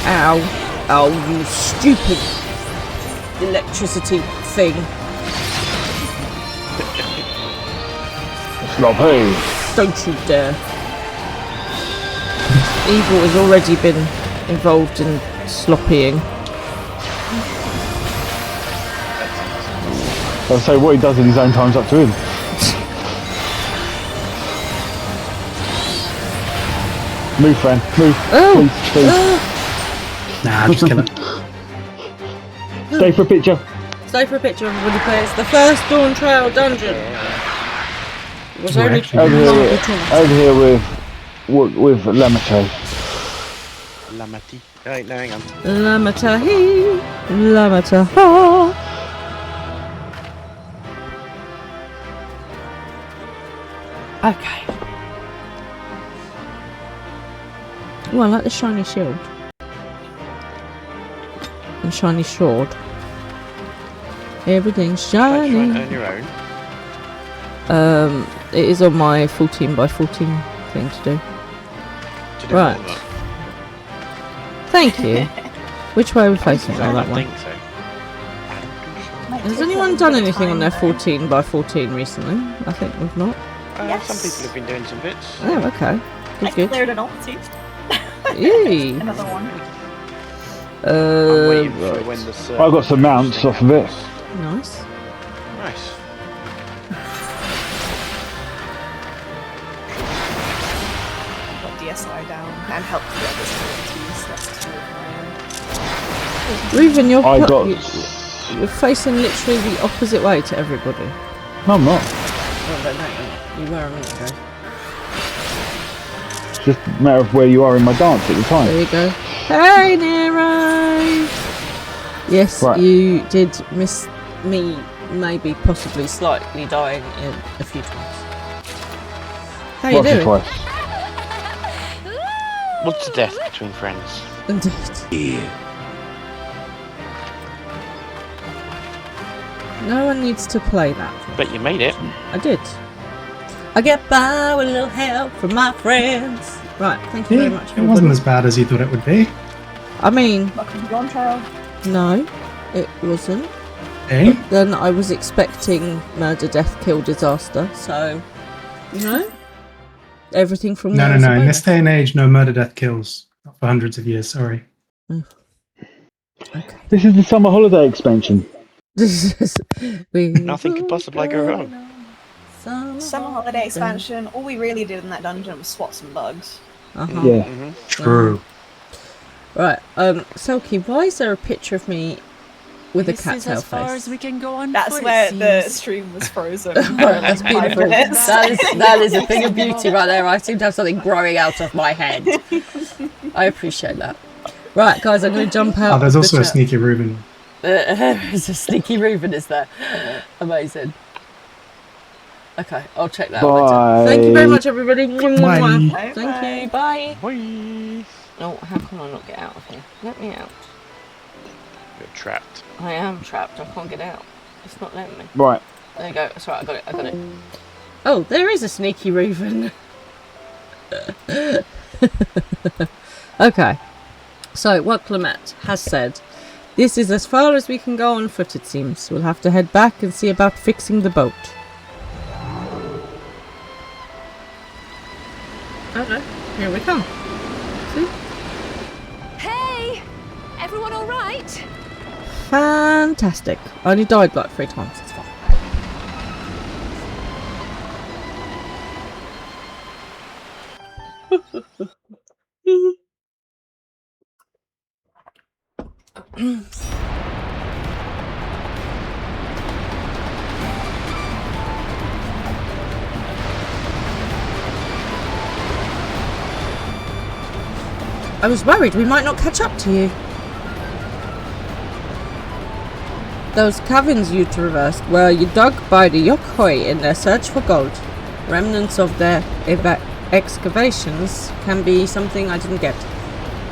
Ow. Oh, you stupid electricity thing. Sloppy. Don't you dare. Evil has already been involved in sloppying. I'll say what he does in his own time's up to him. Move, friend. Move. Oh. Please. Nah, just kill it. Stay for a picture. Stay for a picture, everybody, please. The first Dawntrail dungeon. It was only Over here with Lamate. Lamati. Right, no, hang on. Lamatahi. Lamataha. Okay. Oh, I like the shiny shield. And shiny sword. Everything's Try and shiny. earn your own. It is on my 14 by 14 thing to do. To do Right. all that. Thank you. Which way are we facing? Oh, I that don't one. think so. Has anyone done anything on their 14 by 14 recently? I think we've not. Yes. Some people have been doing some bits. Oh, okay. I Good, good. cleared an altitude. Yay. Another one. I'm waiting for Right. when the I got some mounts off of it. Nice. Nice. Got DSI down and helped the others too, so that's two of my Reuven, you're, I got. you're facing literally the opposite way to everybody. No, I'm not. Oh, no, you were a minute ago. It's just a matter of where you are in my dance at the time. There you go. Hey, Nero! Yes, Right. you did miss me, maybe, possibly, slightly dying in a few times. How you Once or doing? twice. What's the death between friends? Indeed. No one needs to play that. Bet you made it. I did. I get by with a little help from my friends. Right, thank you very much. It wasn't as bad as you thought it would be. I mean, Welcome to Dawntrail. no, it wasn't. Eh? Then I was expecting murder, death, kill, disaster. So, you know, everything from No, there no, is a no. In this bonus. day and age, no murder, death, kills. Not for hundreds of years, sorry. Okay. This is the summer holiday expansion. Nothing could possibly go wrong. Summer holiday expansion. All we really did in that dungeon was swat some bugs. Uh-huh. Yeah. Mm-hmm. True. Right. Selkie, why is there a picture of me with a This cat is tail as far face? as we can go on. That's foot, where it the seems. stream was frozen. That's for like 5 beautiful. minutes. That is a thing of beauty right there. I seem to have something growing out of my head. I appreciate that. Right, guys, I'm going to jump out. Oh, there's of also the a chat. sneaky Reuben. There's a sneaky Reuben, is there? Amazing. Okay, I'll check that out Bye. later. Thank you very much, everybody. Bye. Thank you. Bye. Whee! Oh, how can I not get out of here? Let me out. You're trapped. I am trapped. I can't get out. It's not letting me. Right. There you go. That's right, I got it. Oh, there is a sneaky Reuven. Okay. So, what Clement has said. This is as far as we can go on foot, it seems. We'll have to head back and see about fixing the boat. Okay, here we come. See? Hey! Everyone all right? Fantastic. I only died like 3 times, it's fine. I was worried we might not catch up to you. Those caverns you traversed were dug by the Yokhoi in their search for gold. Remnants of their excavations can be something I didn't get.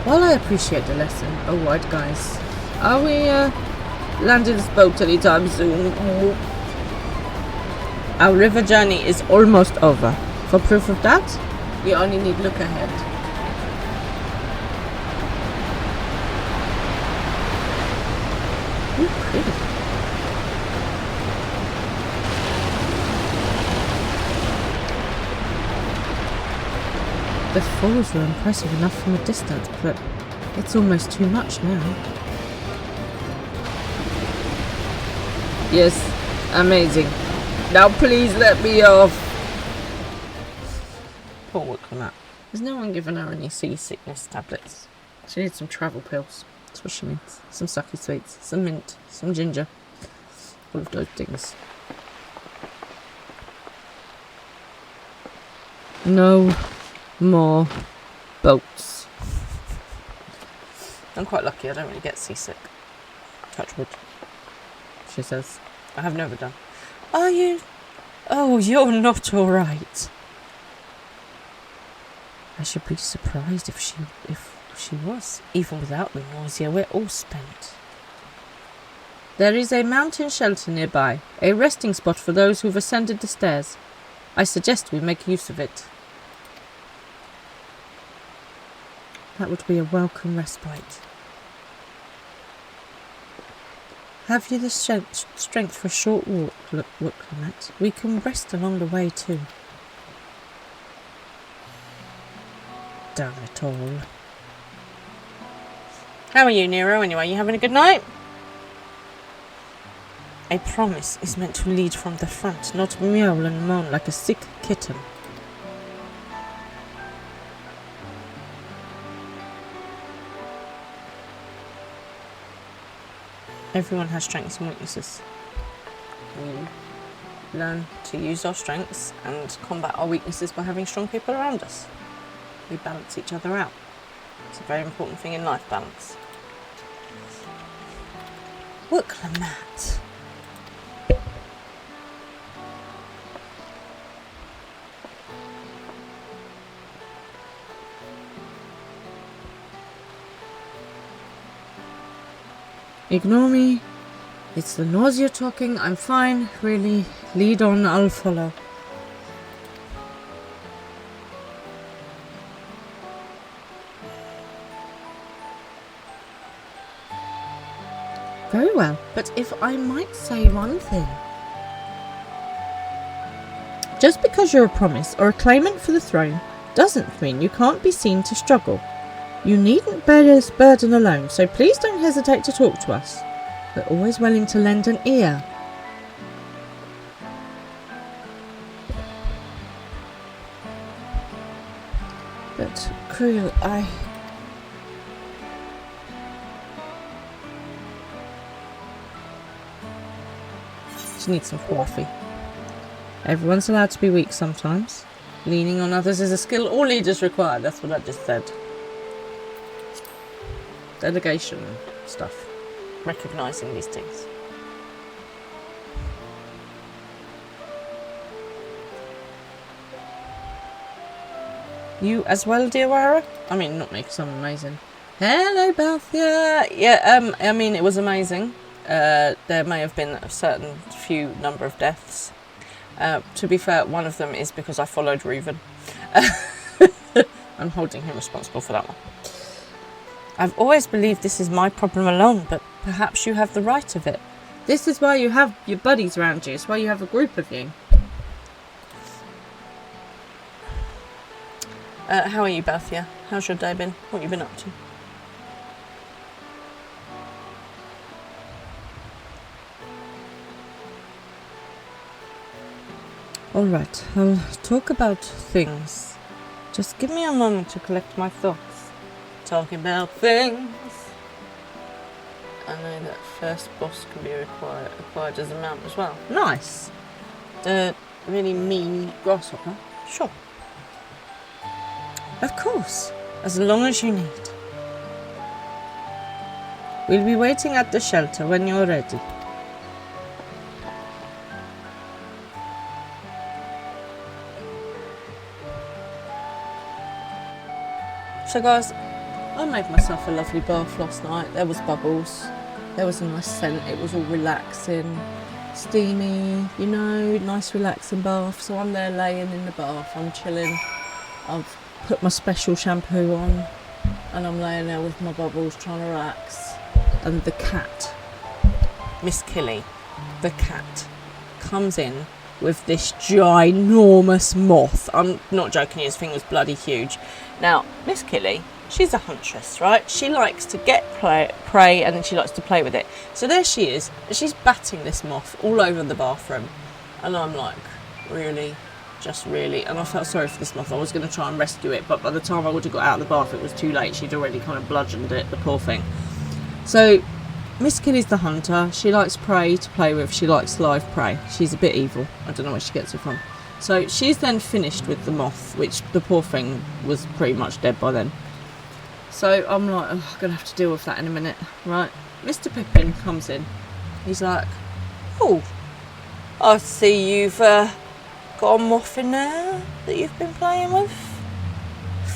While I appreciate the lesson, white guys, are we landing this boat anytime soon? Our river journey is almost over. For proof of that, we only need look ahead. Ooh, pretty. The falls were impressive enough from a distance, but it's almost too much now. Yes, amazing. Now please let me off. Poor Wicklamat. Has no one given her any seasickness tablets? She needs some travel pills. That's what she needs. Some sucky sweets, some mint, some ginger. All of those things. No more boats. I'm quite lucky, I don't really get seasick. Touch wood, she says. I have never done. Are you? Oh, you're not alright. I should be surprised if she was. Even without the nausea, we're all spent. There is a mountain shelter nearby, a resting spot for those who've ascended the stairs. I suggest we make use of it. That would be a welcome respite. Have you the strength for a short walk, Clement? We can rest along the way too. Damn it all. How are you, Nero, anyway? You having a good night? A promise is meant to lead from the front, not meow and moan like a sick kitten. Everyone has strengths and weaknesses. We learn to use our strengths and combat our weaknesses by having strong people around us. We balance each other out. It's a very important thing in life, balance. Look, Clement. Ignore me. It's the nausea talking. I'm fine. Really. Lead on. I'll follow. Very well. But if I might say one thing. Just because you're a promise or a claimant for the throne doesn't mean you can't be seen to struggle. You needn't bear this burden alone, so please don't hesitate to talk to us. We're always willing to lend an ear. But, Creel, She needs some coffee. Everyone's allowed to be weak sometimes. Leaning on others is a skill all leaders require. That's what I just said. Delegation stuff. Recognising these things. You as well, dear Wara? I mean, not me, because I'm amazing. Hello, Balthia. Yeah, I mean, it was amazing. there may have been a certain few number of deaths. To be fair, one of them is because I followed Reuven. I'm holding him responsible for that one. I've always believed this is my problem alone, but perhaps you have the right of it. This is why you have your buddies around you. It's why you have a group of you. How are you, Bathia? How's your day been? What have you been up to? Alright, I'll talk about things. Just give me a moment to collect my thoughts. Talking about things. I know that first boss can be acquired as a mount as well. Nice! The really mean grasshopper? Sure. Of course, as long as you need. We'll be waiting at the shelter when you're ready. So guys, I made myself a lovely bath last night. There was bubbles, there was a nice scent, it was all relaxing, steamy, you know, nice relaxing bath. So I'm there laying in the bath, I'm chilling, I've put my special shampoo on and I'm laying there with my bubbles trying to relax. And the cat, Miss Killy, the cat, comes in with this ginormous moth. I'm not joking, his thing was bloody huge. Now, Miss Killy, she's a huntress, right? She likes to get prey and then she likes to play with it. So there she is, she's batting this moth all over the bathroom. And I'm like, really? Just really? And I felt sorry for this moth. I was going to try and rescue it, but by the time I would have got out of the bath, it was too late. She'd already kind of bludgeoned it, the poor thing. So, Miss Killy's the hunter. She likes prey to play with. She likes live prey. She's a bit evil. I don't know where she gets it from. So she's then finished with the moth, which the poor thing was pretty much dead by then. So I'm like, oh, I'm going to have to deal with that in a minute. Right, Mr. Pippin comes in. He's like, oh, I see you've got a moth in there that you've been playing with.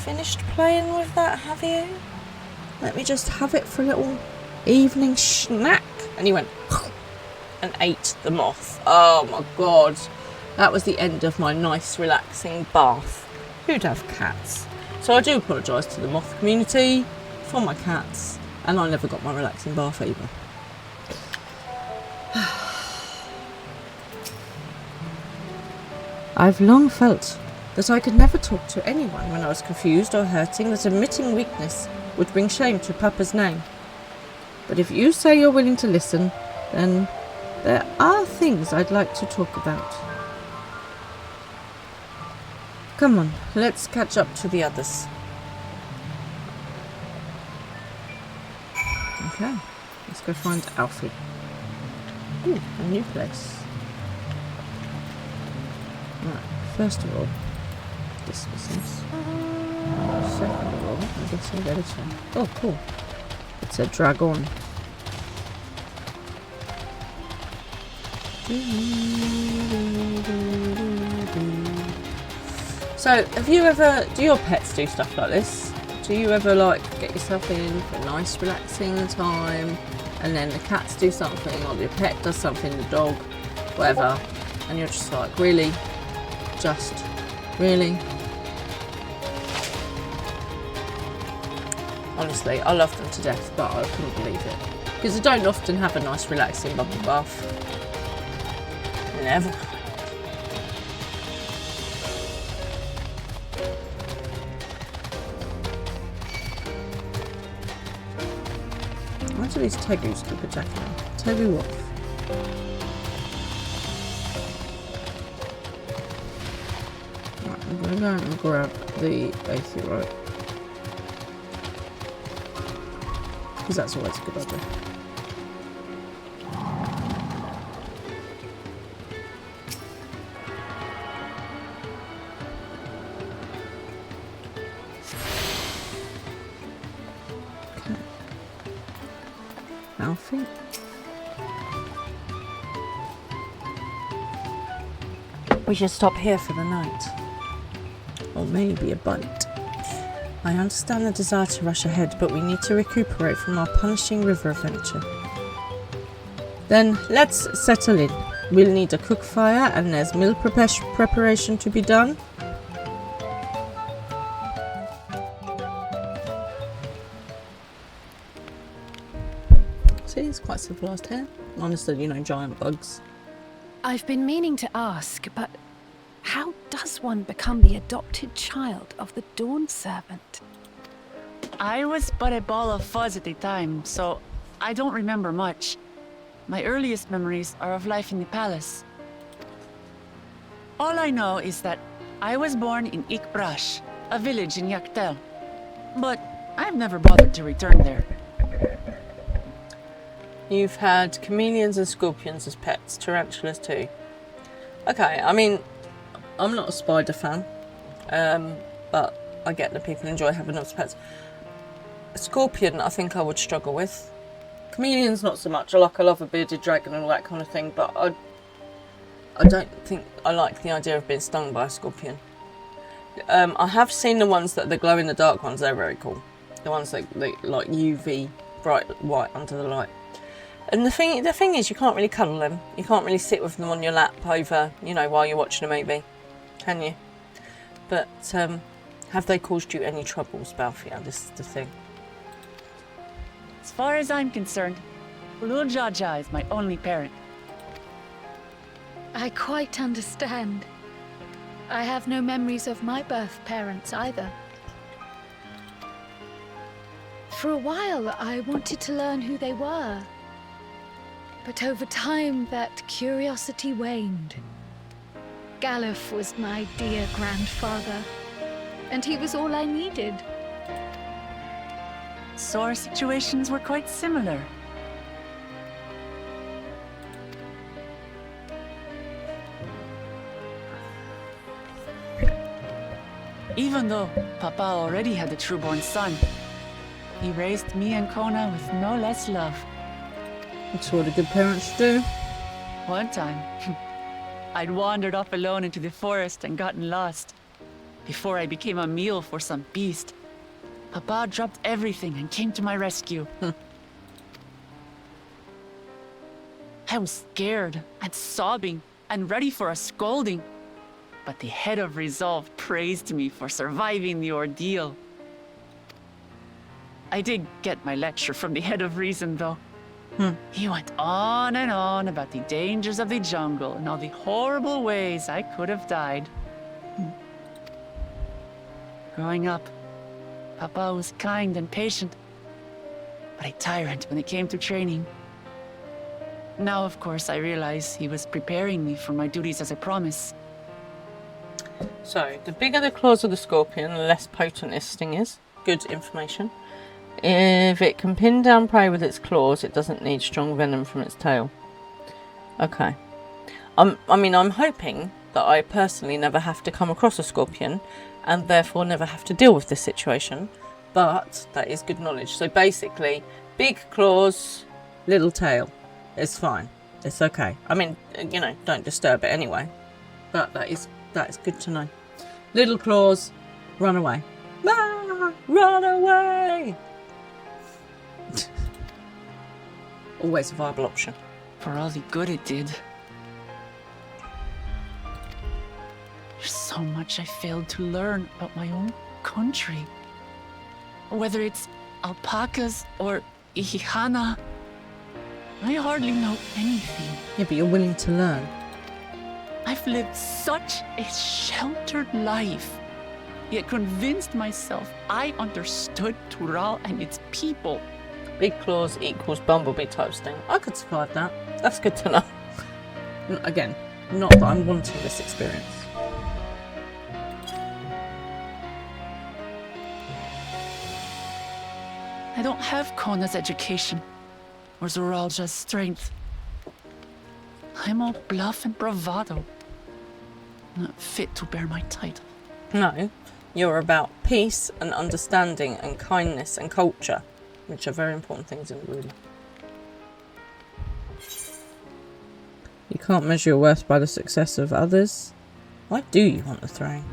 Finished playing with that, have you? Let me just have it for a little evening snack. And he went and ate the moth. Oh my god. That was the end of my nice relaxing bath. Who'd have cats? So I do apologise to the moth community for my cats, and I never got my relaxing bath either. I've long felt that I could never talk to anyone when I was confused or hurting, that admitting weakness would bring shame to Papa's name. But if you say you're willing to listen, then there are things I'd like to talk about. Come on, let's catch up to the others. Okay, let's go find Alfie. Ooh, a new place. Right, first of all, this business. Second of all, I guess I'll get a turn. Oh, cool. It's a dragon. So, have you ever, do your pets do stuff like this? Do you ever like get yourself in for a nice relaxing time and then the cats do something or your pet does something, the dog, whatever, and you're just like, really? Just, really? Honestly, I love them to death, but I couldn't believe it. Because I don't often have a nice relaxing bubble bath. Never. Why do these tegus keep attacking me? Tegu off. Right, I'm going to go and grab the aetherite. Because that's always a good idea. Okay. Alfie. We should stop here for the night. Or maybe a bite. I understand the desire to rush ahead, but we need to recuperate from our punishing river adventure. Then let's settle in. We'll need a cook fire and there's meal preparation to be done. See, it's quite civilised here. Minus the, giant bugs. I've been meaning to ask, but how does one become the adopted child of the Dawn Servant? I was but a ball of fuzz at the time, so I don't remember much. My earliest memories are of life in the palace. All I know is that I was born in Ikbrash, a village in Yaktel. But I've never bothered to return there. You've had chameleons and scorpions as pets, tarantulas too. Okay, I mean, I'm not a spider fan, but I get that people enjoy having them as pets. A scorpion, I think I would struggle with. Chameleons, not so much. I love a bearded dragon and all that kind of thing, but I don't think I like the idea of being stung by a scorpion. I have seen the ones that the glow-in-the-dark ones. They're very cool. The ones that like UV, bright white under the light. And the thing is, you can't really cuddle them. You can't really sit with them on your lap over, while you're watching a movie, can you? But have they caused you any troubles, Balthia? This is the thing. As far as I'm concerned, Lul Jaja is my only parent. I quite understand. I have no memories of my birth parents either. For a while, I wanted to learn who they were. But over time, that curiosity waned. Galuf was my dear grandfather, and he was all I needed. So our situations were quite similar. Even though Papa already had a trueborn son, he raised me and Kona with no less love. That's what a good parent should do. One time, I'd wandered off alone into the forest and gotten lost. Before I became a meal for some beast, Papa dropped everything and came to my rescue. I was scared and sobbing and ready for a scolding. But the head of resolve praised me for surviving the ordeal. I did get my lecture from the head of reason, though. He went on and on about the dangers of the jungle and all the horrible ways I could have died. Growing up, Papa was kind and patient, but a tyrant when it came to training. Now, of course, I realize he was preparing me for my duties as a promise. So, the bigger the claws of the scorpion, the less potent its sting is. Good information. If it can pin down prey with its claws, it doesn't need strong venom from its tail. Okay. I'm hoping that I personally never have to come across a scorpion and therefore never have to deal with this situation. But that is good knowledge. So basically, big claws, little tail. It's fine. It's okay. I mean, don't disturb it anyway. But that is good to know. Little claws, run away. Ah, run away! Always a viable option. For all the good it did. There's so much I failed to learn about my own country. Whether it's alpacas or Ihihana, I hardly know anything. Yeah, but you're willing to learn. I've lived such a sheltered life, yet convinced myself I understood Tural and its people. Big claws equals bumblebee type sting. I could survive that. That's good to know. Again, not that I'm wanting this experience. I don't have Kona's education, or Zoralja's strength. I'm all bluff and bravado. Not fit to bear my title. No, you're about peace and understanding and kindness and culture, which are very important things in the room. You can't measure your worth by the success of others. Why do you want the throne?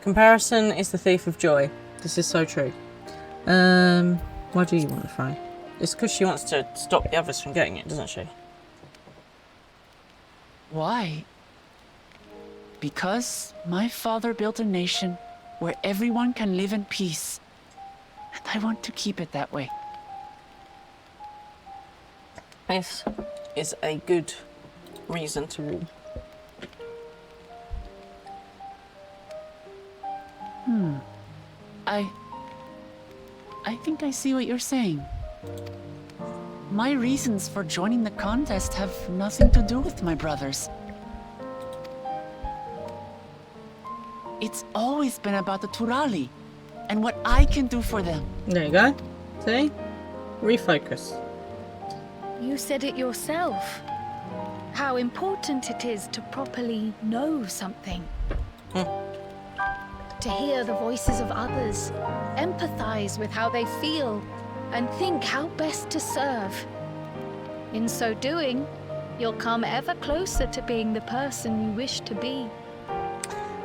Comparison is the thief of joy. This is so true. Why do you want the throne? It's because she wants to stop the others from getting it, doesn't she? Why? Because my father built a nation where everyone can live in peace. And I want to keep it that way. This is a good reason to rule. I think I see what you're saying. My reasons for joining the contest have nothing to do with my brothers. It's always been about the Turali and what I can do for them. There you go. See? Refocus. You said it yourself. How important it is to properly know something. To hear the voices of others, empathize with how they feel, and think how best to serve. In so doing, you'll come ever closer to being the person you wish to be.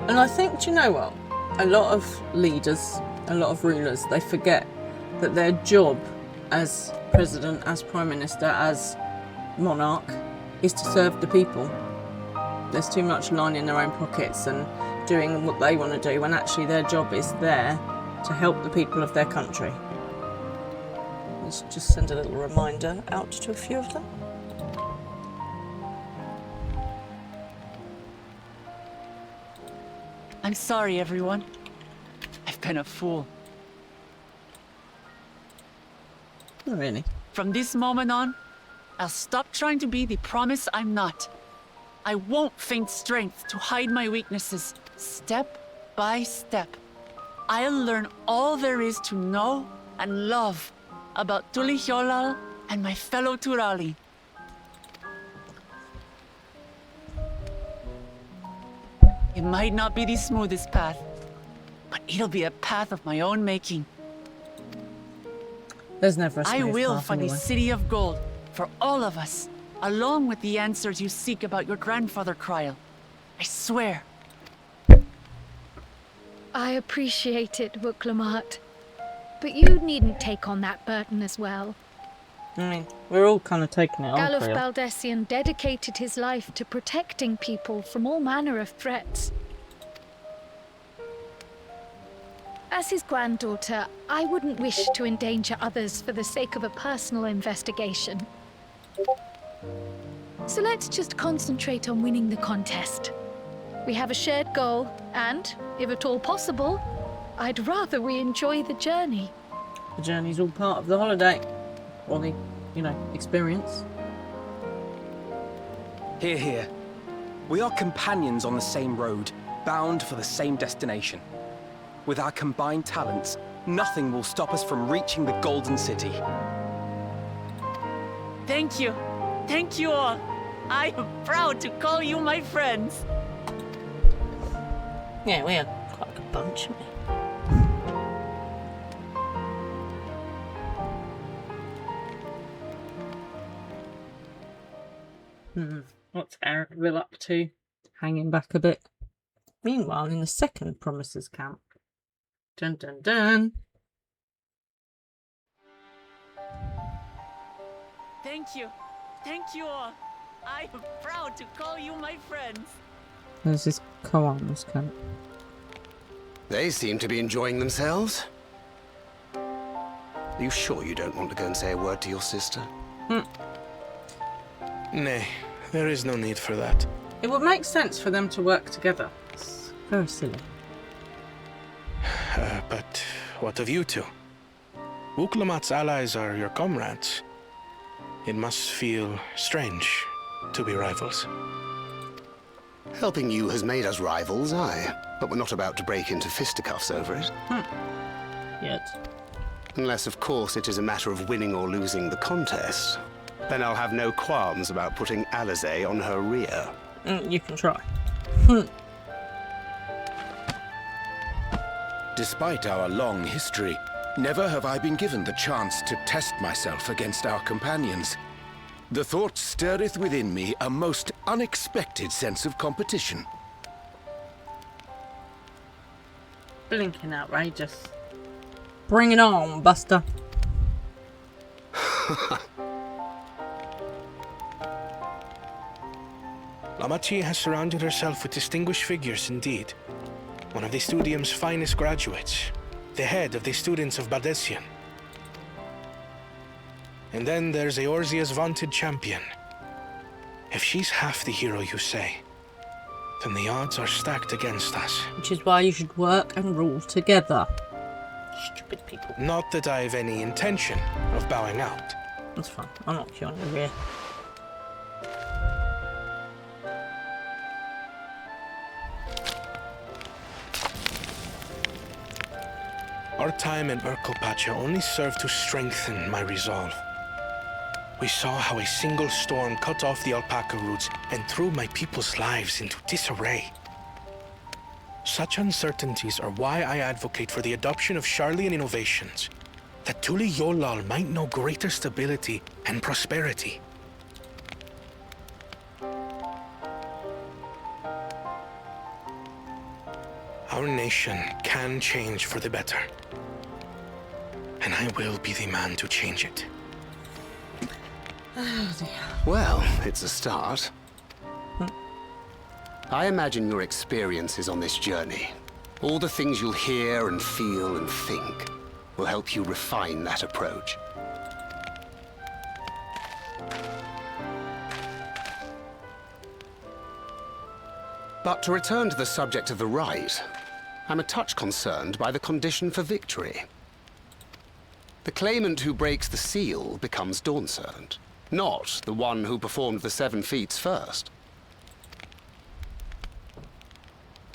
And I think, do you know what? A lot of leaders, a lot of rulers, they forget that their job as president, as prime minister, as monarch, is to serve the people. There's too much lining their own pockets and doing what they want to do when actually their job is there to help the people of their country. Let's just send a little reminder out to a few of them. I'm sorry, everyone. I've been a fool. Not really. From this moment on, I'll stop trying to be the promise I'm not. I won't feign strength to hide my weaknesses. Step by step, I'll learn all there is to know and love about Tulihyolal and my fellow Turali. It might not be the smoothest path, but it'll be a path of my own making. There's never a I smooth will path find anyway. a city of gold for all of us, along with the answers you seek about your grandfather, Kryl. I swear. I appreciate it, Wuklamat. But you needn't take on that burden as well. I mean, we're all kind of taking it on, Galuf Creel. Baldessian dedicated his life to protecting people from all manner of threats. As his granddaughter, I wouldn't wish to endanger others for the sake of a personal investigation. So let's just concentrate on winning the contest. We have a shared goal, and, if at all possible, I'd rather we enjoy the journey. The journey's all part of the holiday. Or the, experience. Hear, hear. We are companions on the same road, bound for the same destination. With our combined talents, nothing will stop us from reaching the Golden City. Thank you. Thank you all. I am proud to call you my friends. Yeah, we are quite a good bunch, aren't we? What's Ericville up to? Hanging back a bit. Meanwhile, in the second Promises camp. Dun dun dun. Thank you. Thank you all. I am proud to call you my friends. There's this Koan's camp. They seem to be enjoying themselves. Are you sure you don't want to go and say a word to your sister? Nay, there is no need for that. It would make sense for them to work together. It's very silly. But what of you two? Wuklamat's allies are your comrades. It must feel strange to be rivals. Helping you has made us rivals, aye. But we're not about to break into fisticuffs over it. Yet. Unless, of course, it is a matter of winning or losing the contest. Then I'll have no qualms about putting Alizé on her rear. You can try. Despite our long history, never have I been given the chance to test myself against our companions. The thought stirreth within me a most unexpected sense of competition. Blinking outrageous. Bring it on, Buster. Lamachi has surrounded herself with distinguished figures indeed. One of the Studium's finest graduates, the head of the students of Bardessian. And then there's Eorzea's vaunted champion. If she's half the hero you say, then the odds are stacked against us. Which is why you should work and rule together. Stupid people. Not that I have any intention of bowing out. That's fine. I'll knock you on your rear. Our time in Urkelpacha only served to strengthen my resolve. We saw how a single storm cut off the alpaca roots and threw my people's lives into disarray. Such uncertainties are why I advocate for the adoption of Sharlayan innovations, that Tuli Yolal might know greater stability and prosperity. Our nation can change for the better, and I will be the man to change it. Oh dear. Well, it's a start. I imagine your experiences on this journey, all the things you'll hear and feel and think, will help you refine that approach. But to return to the subject of the rite, I'm a touch concerned by the condition for victory. The claimant who breaks the seal becomes Dawn Servant, not the one who performed the 7 feats first.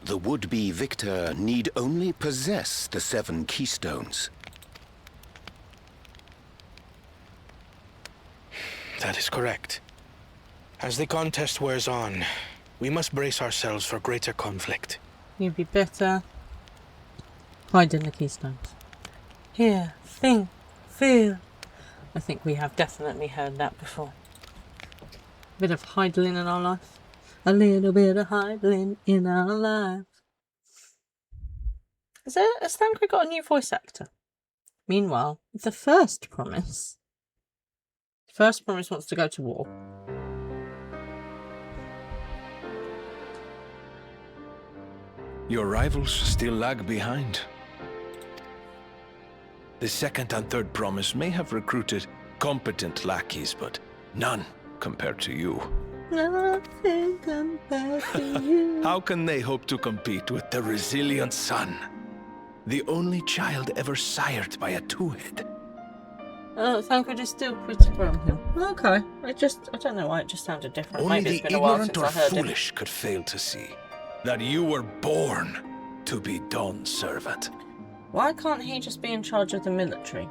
The would-be victor need only possess the 7 keystones. That is correct. As the contest wears on, we must brace ourselves for greater conflict. You'd be better hiding the keystones. Hear, think, feel. I think we have definitely heard that before. A bit of hidling in our life. A little bit of hidling in our life. Has Stanker got a new voice actor? Meanwhile, the First Promise. First Promise wants to go to war. Your rivals still lag behind. The second and third promise may have recruited competent lackeys, but none compared to you. Nothing compared to you. How can they hope to compete with the resilient son? The only child ever sired by a two-head. Oh, Thancred is still pretty brown. Okay. I don't know why it just sounded different. Only Maybe it's the been a while ignorant since or I heard foolish could fail to see that you were born to be Dawn's servant. Why can't he just be in charge of the military?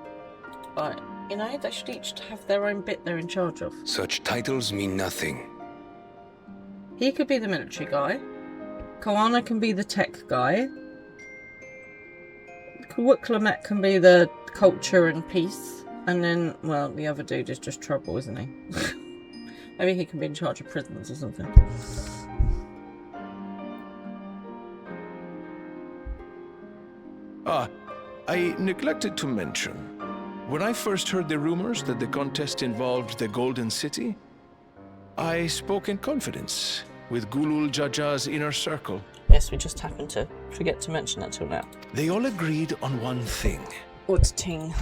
Like, you know, they should each have their own bit they're in charge of. Such titles mean nothing. He could be the military guy. Koana can be the tech guy. Wuklamet can be the culture and peace. And then, well, the other dude is just trouble, isn't he? Maybe he can be in charge of prisoners or something. I neglected to mention, when I first heard the rumors that the contest involved the Golden City, I spoke in confidence with Gulul Jaja's inner circle. Yes, we just happened to forget to mention that till now. They all agreed on one thing. What's ting?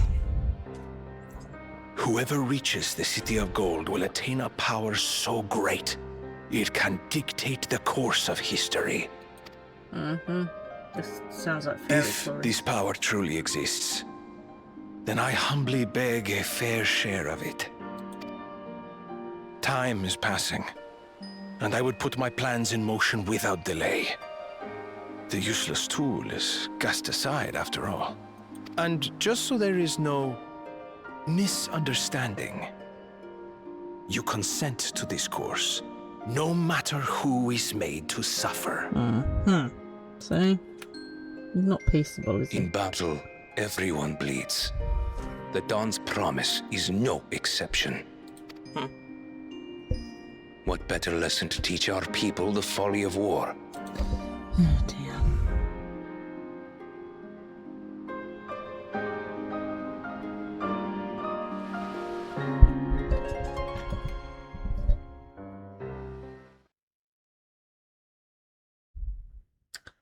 Whoever reaches the City of Gold will attain a power so great, it can dictate the course of history. Mm-hmm. This sounds like fairy If story. this power truly exists, then I humbly beg a fair share of it. Time is passing, and I would put my plans in motion without delay. The useless tool is cast aside after all. And just so there is no misunderstanding, you consent to this course, no matter who is made to suffer. See? He's not peaceable, is he? In battle, everyone bleeds. The Dawn's promise is no exception. What better lesson to teach our people the folly of war? Oh dear.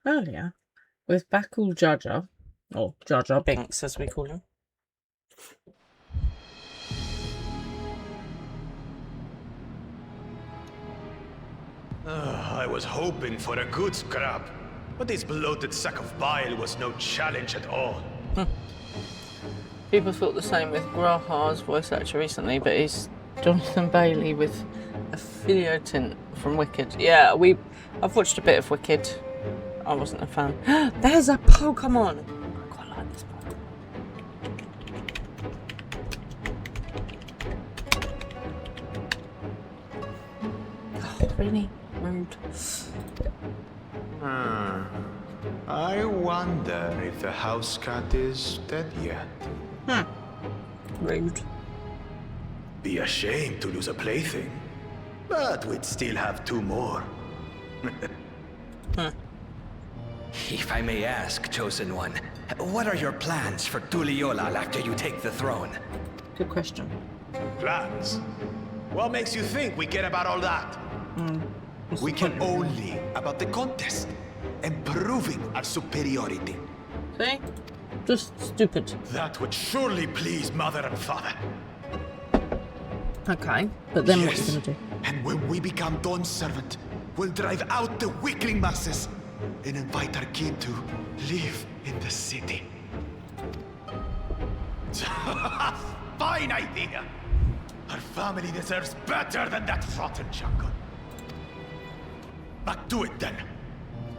earlier with Bakul Jar Jar, or Jar Jar Binks as we call him. I was hoping for a good scrap, but this bloated sack of bile was no challenge at all. People thought the same with Grahar's voice actor recently, but he's Jonathan Bailey with a filio tint from Wicked. Yeah, I've watched a bit of Wicked. I wasn't a fan. There's a Pokemon! I quite like this Pokemon. Oh, really? Rude. I wonder if the house cat is dead yet. Rude. Be a shame to lose a plaything, but we'd still have 2 more. If I may ask, Chosen One, what are your plans for Tuliyollal after you take the throne? Good question. Plans? What makes you think we care about all that? We care only about the contest and proving our superiority. See? Just stupid. That would surely please Mother and Father. Okay, but then Yes. what are you going to do? And when we become Dawn's servant, we'll drive out the weakling masses and invite our kin to live in the city. Fine idea! Our family deserves better than that rotten jungle. But do it then.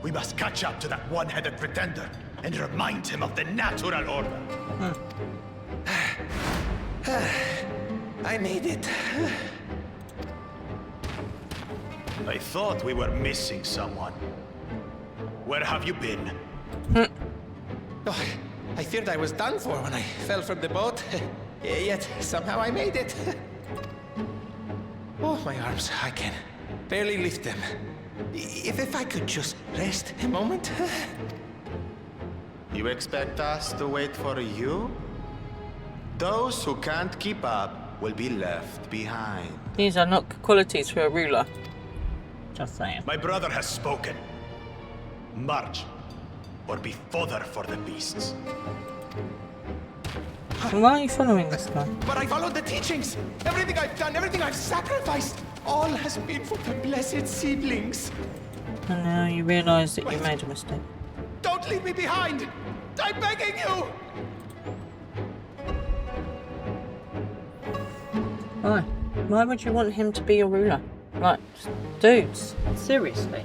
We must catch up to that one-headed pretender and remind him of the natural order. I made it. I thought we were missing someone. Where have you been? Oh, I feared I was done for when I fell from the boat. Yet somehow I made it. Oh, my arms, I can barely lift them. If I could just rest a moment. You expect us to wait for you? Those who can't keep up will be left behind. These are not qualities for a ruler. Just saying. My brother has spoken. March, or be fodder for the beasts. Why are you following this guy? But I followed the teachings. Everything I've done, everything I've sacrificed, all has been for the blessed seedlings. And now you realise that you made a mistake. Don't leave me behind! I'm begging you! Why? Why would you want him to be your ruler? Like, dudes, seriously.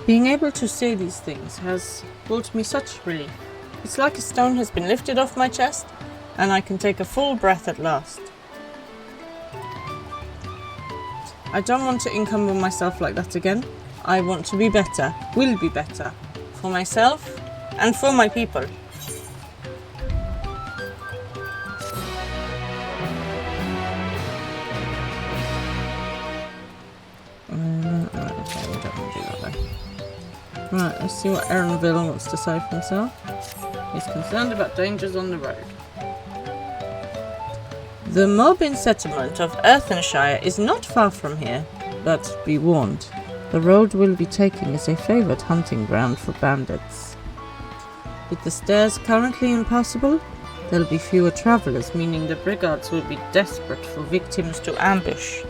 Being able to see these things has brought me such relief. It's like a stone has been lifted off my chest, and I can take a full breath at last. I don't want to encumber myself like that again. I want to be better, will be better, for myself and for my people. Okay, we don't want to do that though. Right, let's see what Aaronville wants to say for himself. He's concerned about dangers on the road. The Morbin settlement of Earthenshire is not far from here, but be warned, the road we'll be taking is a favoured hunting ground for bandits. With the stairs currently impassable, there'll be fewer travellers, meaning the brigands will be desperate for victims to ambush.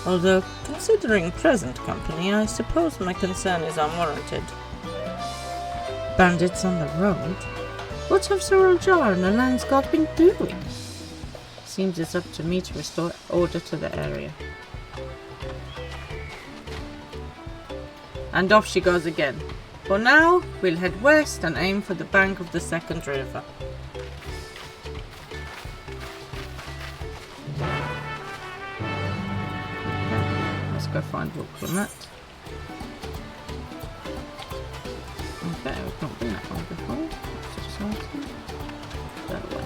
Although, considering present company, I suppose my concern is unwarranted. Bandits on the road? What have Sorrel Jar and the Landsguard been doing? Seems it's up to me to restore order to the area. And off she goes again. For now, we'll head west and aim for the bank of the second river. Let's go find Wilclamette. Okay, we've not been that way before. Let's just ask them. That way.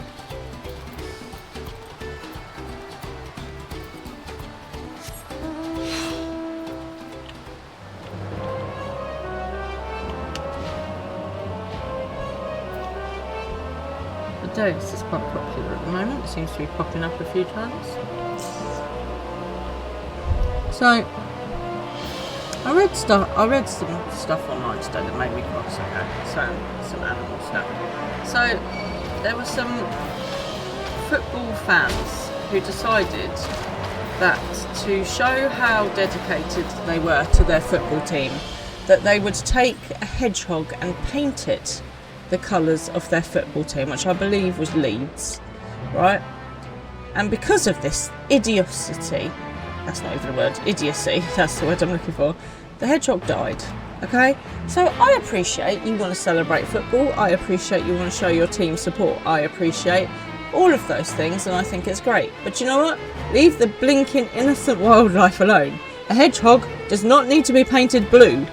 Deus is quite popular at the moment. It seems to be popping up a few times. So, I read some stuff online today that made me cross. Okay, so some animal stuff. So, there were some football fans who decided that to show how dedicated they were to their football team, that they would take a hedgehog and paint it the colours of their football team, which I believe was Leeds, right? And because of this idiocy, that's not even a word, idiocy, that's the word I'm looking for, the hedgehog died, okay? So I appreciate you want to celebrate football, I appreciate you want to show your team support, I appreciate all of those things, and I think it's great. But you know what? Leave the blinking innocent wildlife alone. A hedgehog does not need to be painted blue.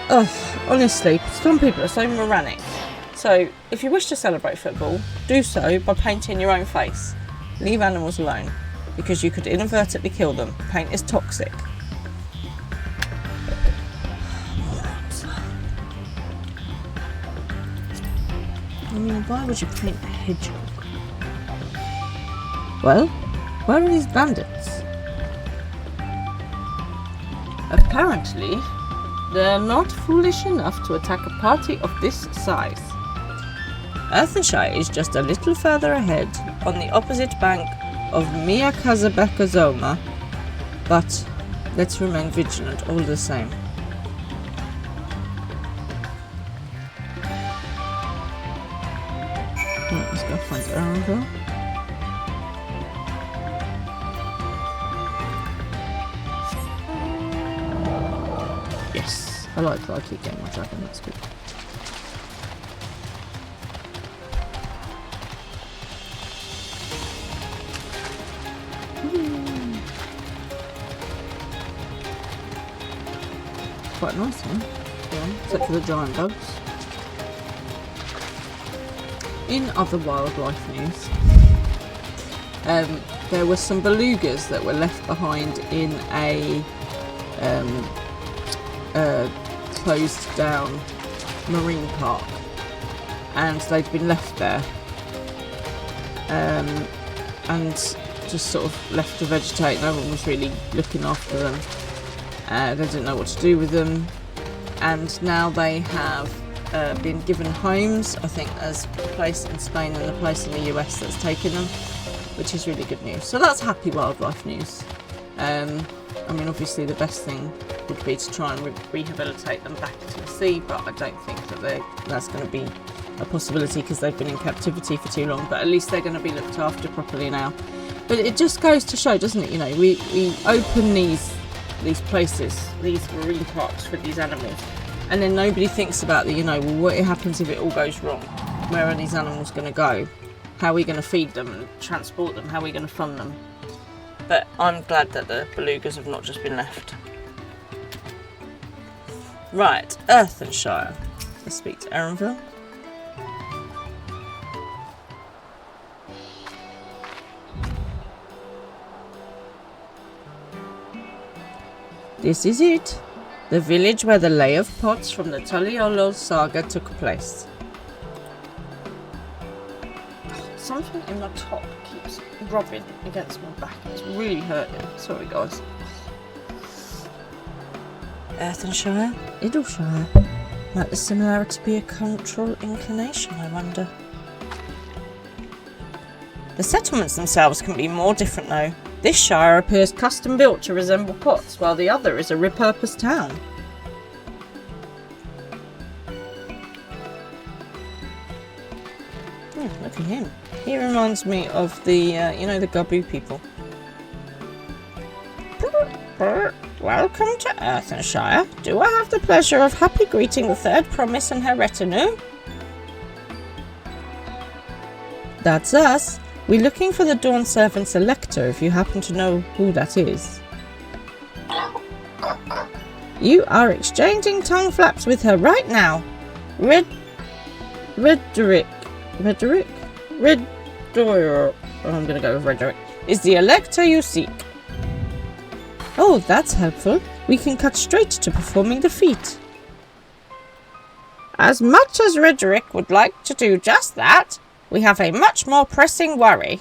Ugh, honestly, some people are so moronic. So, if you wish to celebrate football, do so by painting your own face. Leave animals alone, because you could inadvertently kill them. Paint is toxic. I mean, why would you paint a hedgehog? Well, where are these bandits? Apparently, they're not foolish enough to attack a party of this size. Earthenshire is just a little further ahead, on the opposite bank of Miakazabekazoma, but let's remain vigilant all the same. Right, let's go find Arundel. Yes, I like that I keep getting my dragon, that's good. Quite a nice one, yeah, except for the giant bugs. In other wildlife news, there were some belugas that were left behind in a closed down marine park, and they'd been left there and just sort of left to vegetate. No one was really looking after them. They didn't know what to do with them, and now they have been given homes. I think there's a place in Spain and a place in the US that's taken them, which is really good news. So that's happy wildlife news. I mean, obviously the best thing would be to try and rehabilitate them back to the sea, but I don't think that that's going to be a possibility because they've been in captivity for too long. But at least they're going to be looked after properly now. But it just goes to show, doesn't it? You know, we open these places, these marine parks for these animals, and then nobody thinks about the, you know, well, what happens if it all goes wrong? Where are these animals going to go? How are we going to feed them and transport them? How are we going to fund them? But I'm glad that the belugas have not just been left. Right, Earthenshire. Let's speak to Arundel. This is it. The village where the lay of pots from the Tulliolol saga took place. Something in my top keeps rubbing against my back. It's really hurting. Sorry, guys. Earthenshire, Idleshire. Might the similarity be a cultural inclination, I wonder? The settlements themselves can be more different, though. This shire appears custom built to resemble pots, while the other is a repurposed town. Look at him. He reminds me of the, you know, the Gabu people. Welcome to Earthenshire. Do I have the pleasure of happy greeting the third promise and her retinue? That's us. We're looking for the Dawn Servant's Elector, if you happen to know who that is. You are exchanging tongue flaps with her right now. Redoric. I'm gonna go with Redoric. Is the Elector you seek? Oh, that's helpful. We can cut straight to performing the feat. As much as Redoric would like to do just that, we have a much more pressing worry.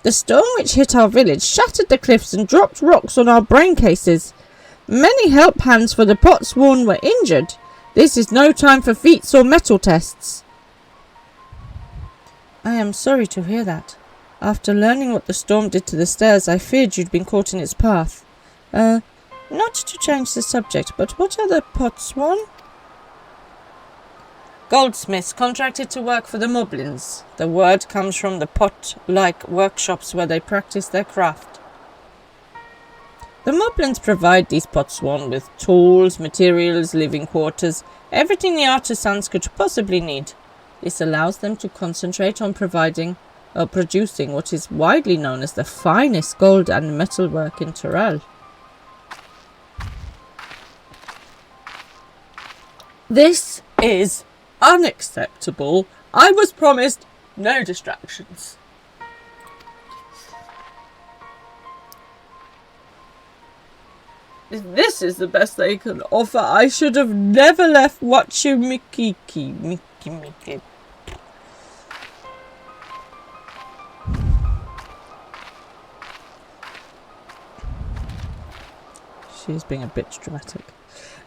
The storm which hit our village shattered the cliffs and dropped rocks on our brain cases. Many help hands for the Potsworn were injured. This is no time for feats or metal tests. I am sorry to hear that. After learning what the storm did to the stairs, I feared you'd been caught in its path. Not to change the subject, but what are the Potsworn? Goldsmiths contracted to work for the Moblins. The word comes from the pot-like workshops where they practice their craft. The Moblins provide these Potsworn with tools, materials, living quarters, everything the artisans could possibly need. This allows them to concentrate on producing what is widely known as the finest gold and metalwork in Tyrell. This is unacceptable. I was promised no distractions. If this is the best they can offer, I should have never left Mickey. She's being a bit dramatic.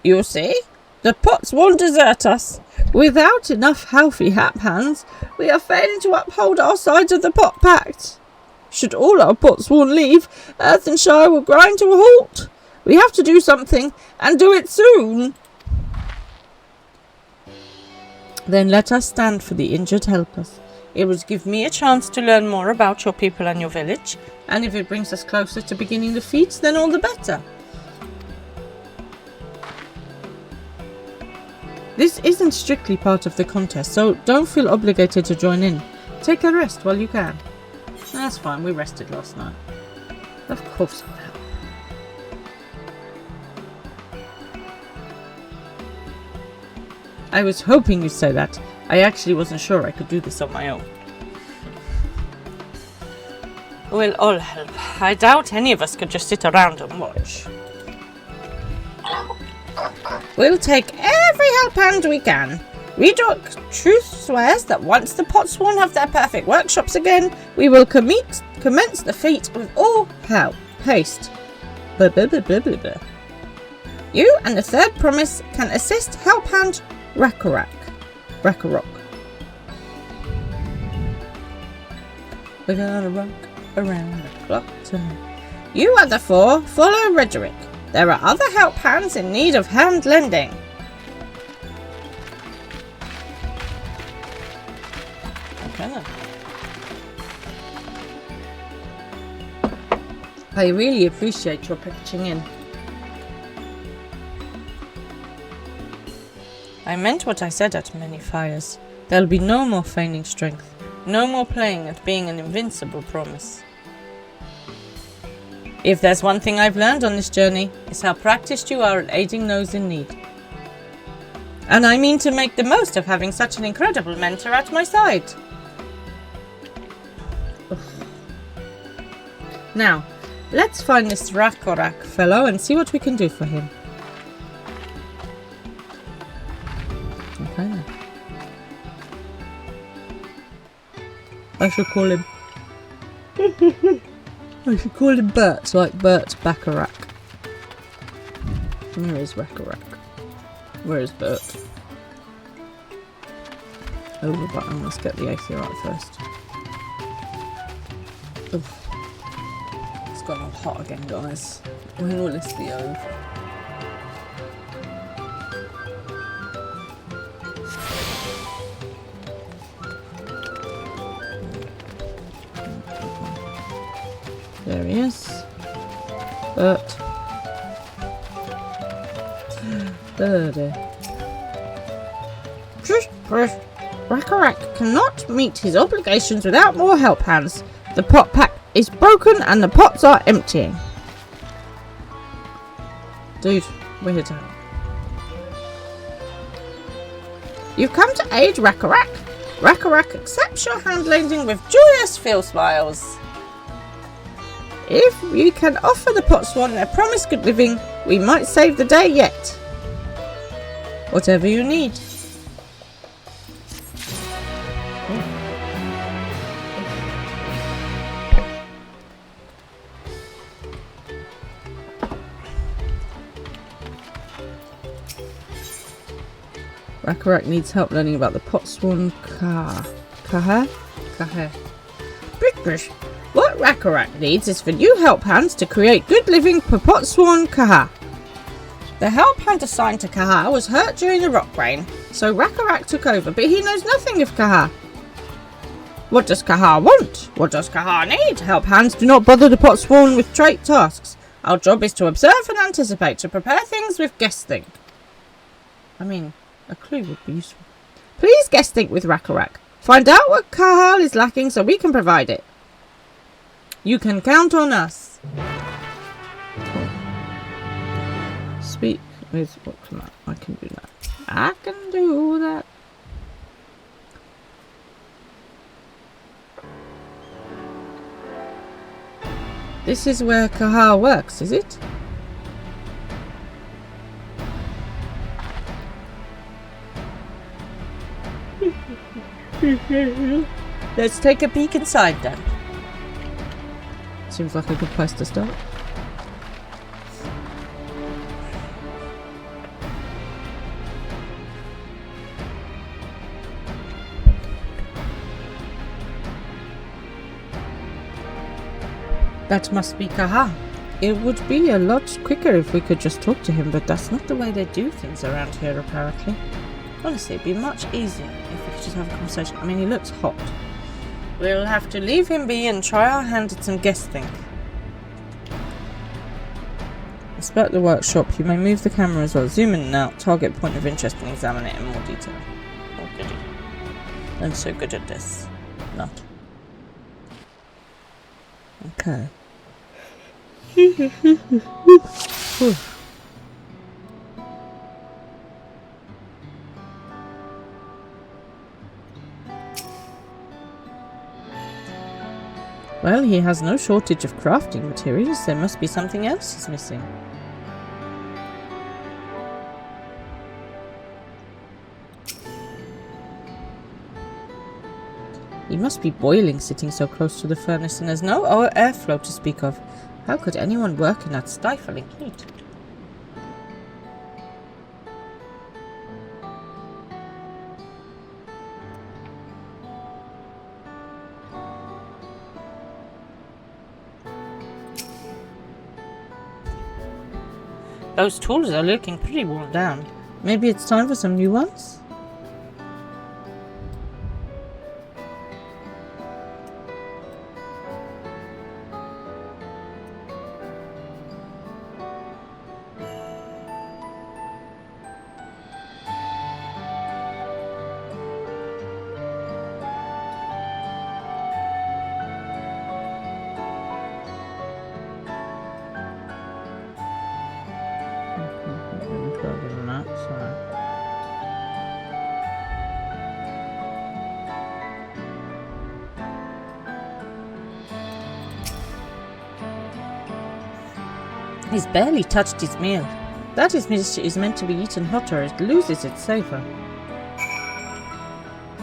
You see, the pots won't desert us. Without enough healthy hands, we are failing to uphold our side of the pot pact. Should all our Potsworn leave, Earthenshire will grind to a halt. We have to do something, and do it soon. Then let us stand for the injured helpers. It would give me a chance to learn more about your people and your village, and if it brings us closer to beginning the feats, then all the better. This isn't strictly part of the contest, so don't feel obligated to join in. Take a rest while you can. That's fine, we rested last night. Of course I'll help. I was hoping you'd say that. I actually wasn't sure I could do this on my own. We'll all help. I doubt any of us could just sit around and watch. We'll take every help hand we can. Redoc Truth swears that once the Potsworn have their perfect workshops again, we will commence the feat with all haste. Blah, blah, blah, blah, blah, blah. You and the third promise can assist help hand Rakarok. We're gonna rock around the clock tonight. You other four follow Rederick. There are other help hands in need of hand lending. Okay then. I really appreciate your pitching in. I meant what I said at Many Fires. There'll be no more feigning strength. No more playing at being an invincible promise. If there's one thing I've learned on this journey, it's how practiced you are at aiding those in need. And I mean to make the most of having such an incredible mentor at my side. Now, let's find this Rakarok fellow and see what we can do for him. Okay then. I should call him... I should call him Bert, like Bert Bacharach. Where is Rakarok? Where is Bert? Over button, let's get the Aetherite first. Oof. It's gone all hot again, guys. When will this be over? There he is. Bert. Rakarok cannot meet his obligations without more help hands. The pot pack is broken and the pots are emptying. Dude, we're here to help. You've come to aid Rakarok. Rakarok accepts your hand lending with joyous feel smiles. If we can offer the Potsworn their promised good living, we might save the day yet. Whatever you need. Rakarak needs help learning about the Potswan Kaha. British. What Rakarak needs is for new help hands to create good living for Potswan Kaha. The help hand assigned to Kaha was hurt during the rock rain, so Rakarak took over, but he knows nothing of Kaha. What does Kaha want? What does Kaha need? Help hands do not bother the Potswan with trait tasks. Our job is to observe and anticipate, to prepare things with guess think. I mean, a clue would be useful. Please guess think with Rakarak. Find out what Kaha is lacking so we can provide it. You can count on us. Speak with what command? I can do that. I can do that. This is where Kaha works, is it? Let's take a peek inside then. Seems like a good place to start. That must be Kaha. It would be a lot quicker if we could just talk to him, but that's not the way they do things around here, apparently. Honestly, it'd be much easier if we could just have a conversation. I mean, he looks hot. We'll have to leave him be and try our hand at some guess think. Inspect the workshop. You may move the camera as well. Zoom in and out. Target point of interest and examine it in more detail. Oh, goody. I'm so good at this. Not. Okay. Well, he has no shortage of crafting materials. There must be something else he's missing. He must be boiling sitting so close to the furnace, and there's no airflow to speak of. How could anyone work in that stifling heat? Those tools are looking pretty worn down. Maybe it's time for some new ones? He's barely touched his meal. That is meant to be eaten hot or it loses its savour.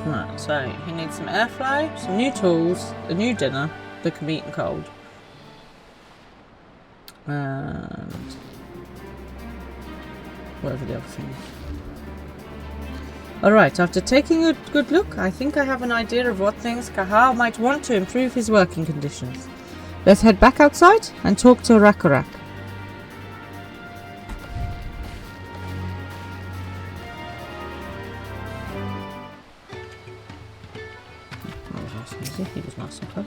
Right, so he needs some airflow, some new tools, a new dinner that can be eaten cold. And whatever the other thing is. Alright, after taking a good look, I think I have an idea of what things Kaha might want to improve his working conditions. Let's head back outside and talk to Rakarak. He was nice and close.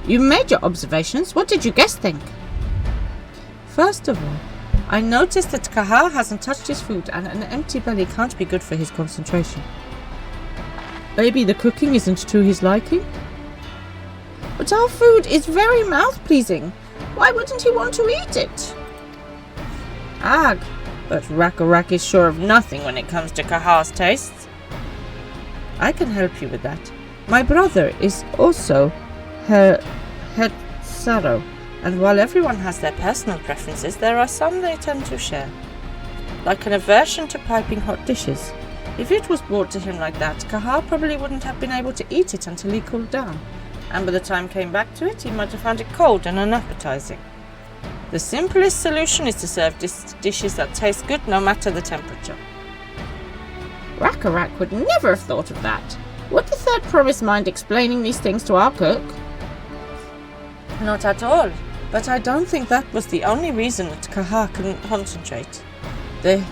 You made your observations. What did you guess think? First of all, I noticed that Kaha hasn't touched his food and an empty belly can't be good for his concentration. Maybe the cooking isn't to his liking? But our food is very mouth-pleasing. Why wouldn't he want to eat it? Ag. But Rakarak is sure of nothing when it comes to Kaha's tastes. I can help you with that. My brother is also her head sorrow, and while everyone has their personal preferences, there are some they tend to share. Like an aversion to piping hot dishes. If it was brought to him like that, Kaha probably wouldn't have been able to eat it until he cooled down, and by the time he came back to it, he might have found it cold and unappetizing. The simplest solution is to serve dishes that taste good no matter the temperature. Rakarak would never have thought of that. Would the third promise mind explaining these things to our cook? Not at all, but I don't think that was the only reason that Kaha couldn't concentrate. The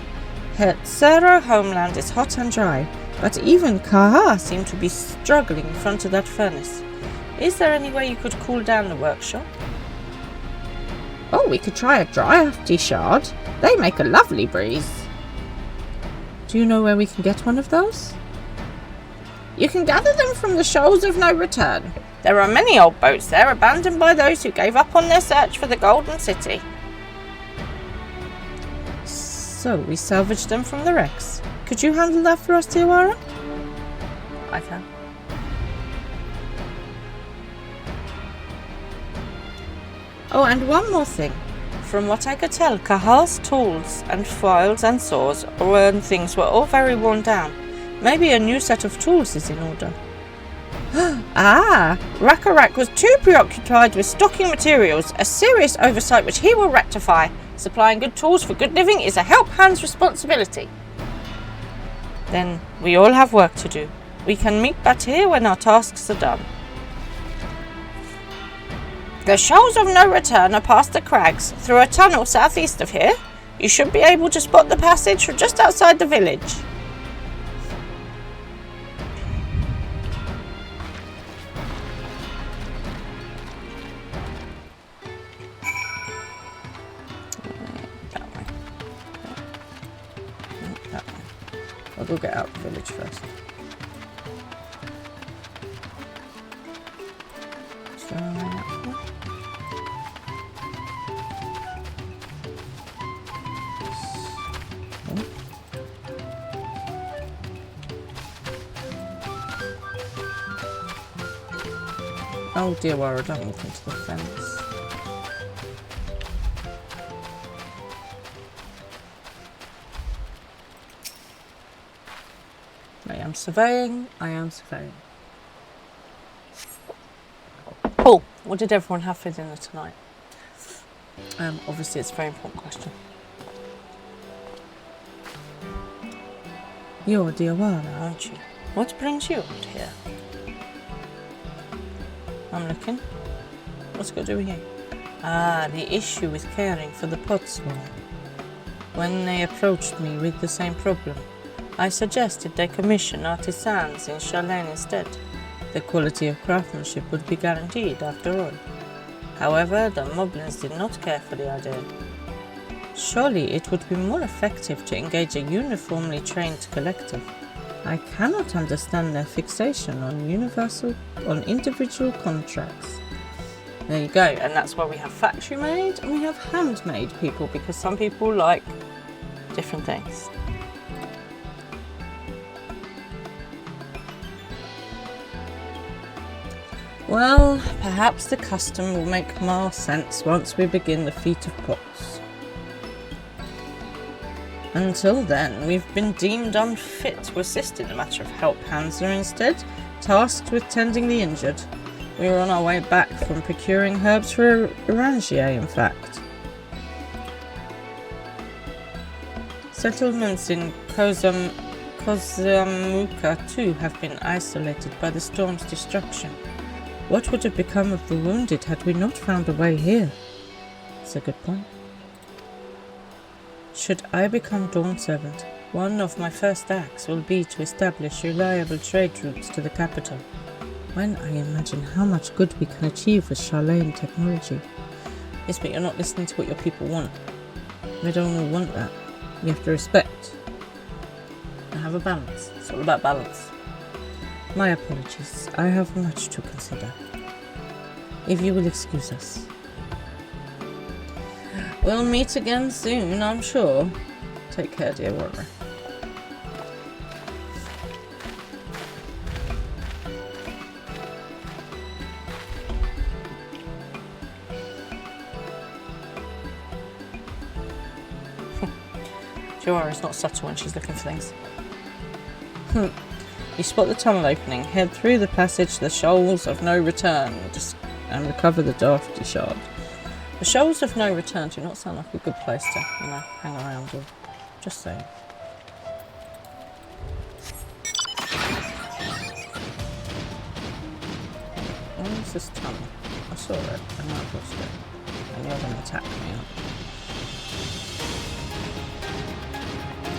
Hetzero homeland is hot and dry, but even Kaha seemed to be struggling in front of that furnace. Is there any way you could cool down the workshop? Oh, we could try a drafty shard. They make a lovely breeze. Do you know where we can get one of those? You can gather them from the shoals of no return. There are many old boats there abandoned by those who gave up on their search for the Golden City. So we salvaged them from the wrecks. Could you handle that for us, Tiawara? I can. Oh, and one more thing. From what I could tell, Kaha's tools and files and saws and things were all very worn down. Maybe a new set of tools is in order. Rakarak was too preoccupied with stocking materials, a serious oversight which he will rectify. Supplying good tools for good living is a help hand's responsibility. Then we all have work to do. We can meet back here when our tasks are done. The shoals of no return are past the crags, through a tunnel southeast of here. You should be able to spot the passage from just outside the village. I'll go get out of the village first. Oh dear, Wara, don't walk into the fence. I am surveying. Oh, what did everyone have for dinner tonight? Obviously it's a very important question. You're Diawara, aren't you? What brings you out here? I'm looking. What's got to do with you? The issue with caring for the potsworn. When they approached me with the same problem, I suggested they commission artisans in Shalane instead. The quality of craftsmanship would be guaranteed after all. However, the Moblins did not care for the idea. Surely it would be more effective to engage a uniformly trained collective. I cannot understand their fixation on individual contracts. There you go, and that's why we have factory made and we have handmade people, because some people like different things. Well, perhaps the custom will make more sense once we begin the feat of pots. Until then, we've been deemed unfit to assist in the matter of help hands, and instead tasked with tending the injured. We were on our way back from procuring herbs for Orangier, in fact. Settlements in Kozamuka too have been isolated by the storm's destruction. What would have become of the wounded had we not found a way here? That's a good point. Should I become Dawn Servant, one of my first acts will be to establish reliable trade routes to the capital. When I imagine how much good we can achieve with Shalane technology. Yes, but you're not listening to what your people want. They don't all want that. You have to respect and have a balance. It's all about balance. My apologies. I have much to consider. If you will excuse us. We'll meet again soon, I'm sure. Take care, dear Warrior. Joara's not subtle when she's looking for things. You spot the tunnel opening, head through the passage to the shoals of no return, and recover the drafty shard. The Shoals of No Return do not sound like a good place to, you know, hang around or just saying. Where is this tunnel? I saw it and I've lost it. And you're going to attack me, aren't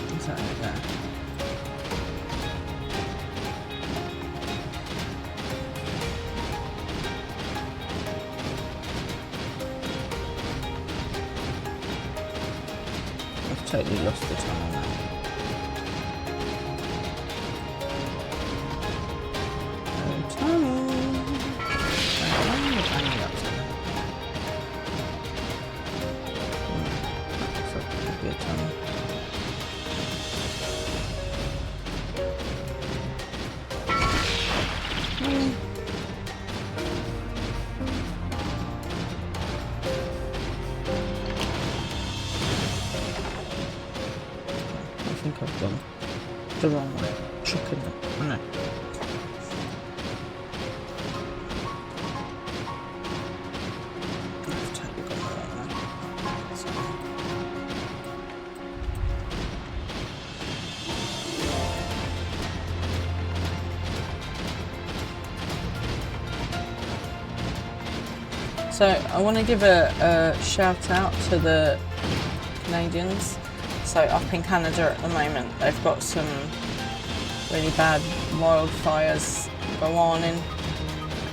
you? Is that it there? I've totally lost the tunnel now. No tunnel. Looks like it could be a tunnel. I think I've gone the wrong way. Chucking it. Oh, no. I've totally gone the wrong way. Sorry. So I want to give a shout out to the Canadians. So up in Canada at the moment, they've got some really bad wildfires go on in,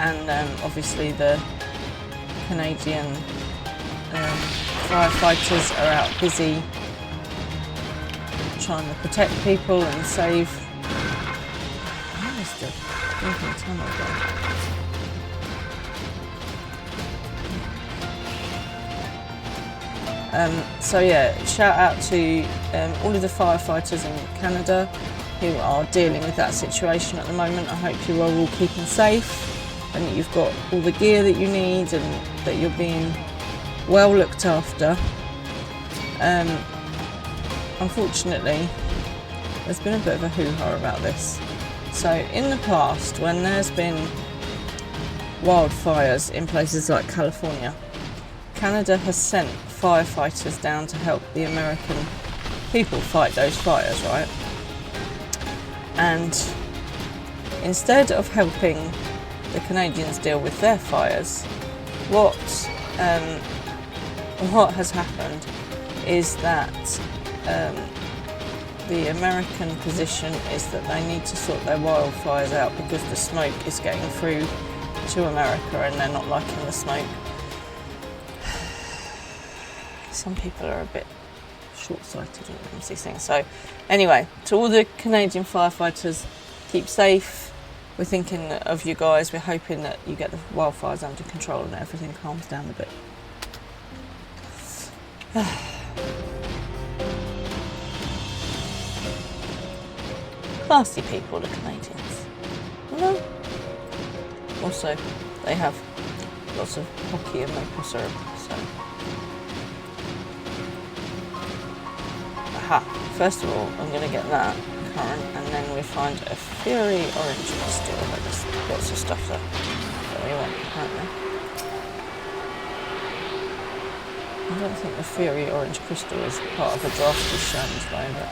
and obviously the Canadian firefighters are out busy trying to protect people and save. Where is the blinking tunnel going? So yeah, shout out to all of the firefighters in Canada who are dealing with that situation at the moment. I hope you are all keeping safe and that you've got all the gear that you need and that you're being well looked after. Unfortunately, there's been a bit of a hoo-ha about this. So in the past, when there's been wildfires in places like California, Canada has sent firefighters down to help the American people fight those fires, right? And instead of helping the Canadians deal with their fires, what has happened is that the American position is that they need to sort their wildfires out because the smoke is getting through to America and they're not liking the smoke. Some people are a bit short-sighted when it comes to these things. So anyway, to all the Canadian firefighters, keep safe. We're thinking of you guys. We're hoping that you get the wildfires under control and everything calms down a bit. Classy people, the Canadians. You know? Also, they have lots of hockey and maple syrup, so. Aha, first of all, I'm going to get that current, and then we find a Fury Orange Crystal. There's lots of stuff there that we want, apparently. I don't think the Fury Orange Crystal is part of the drafted shamans though, but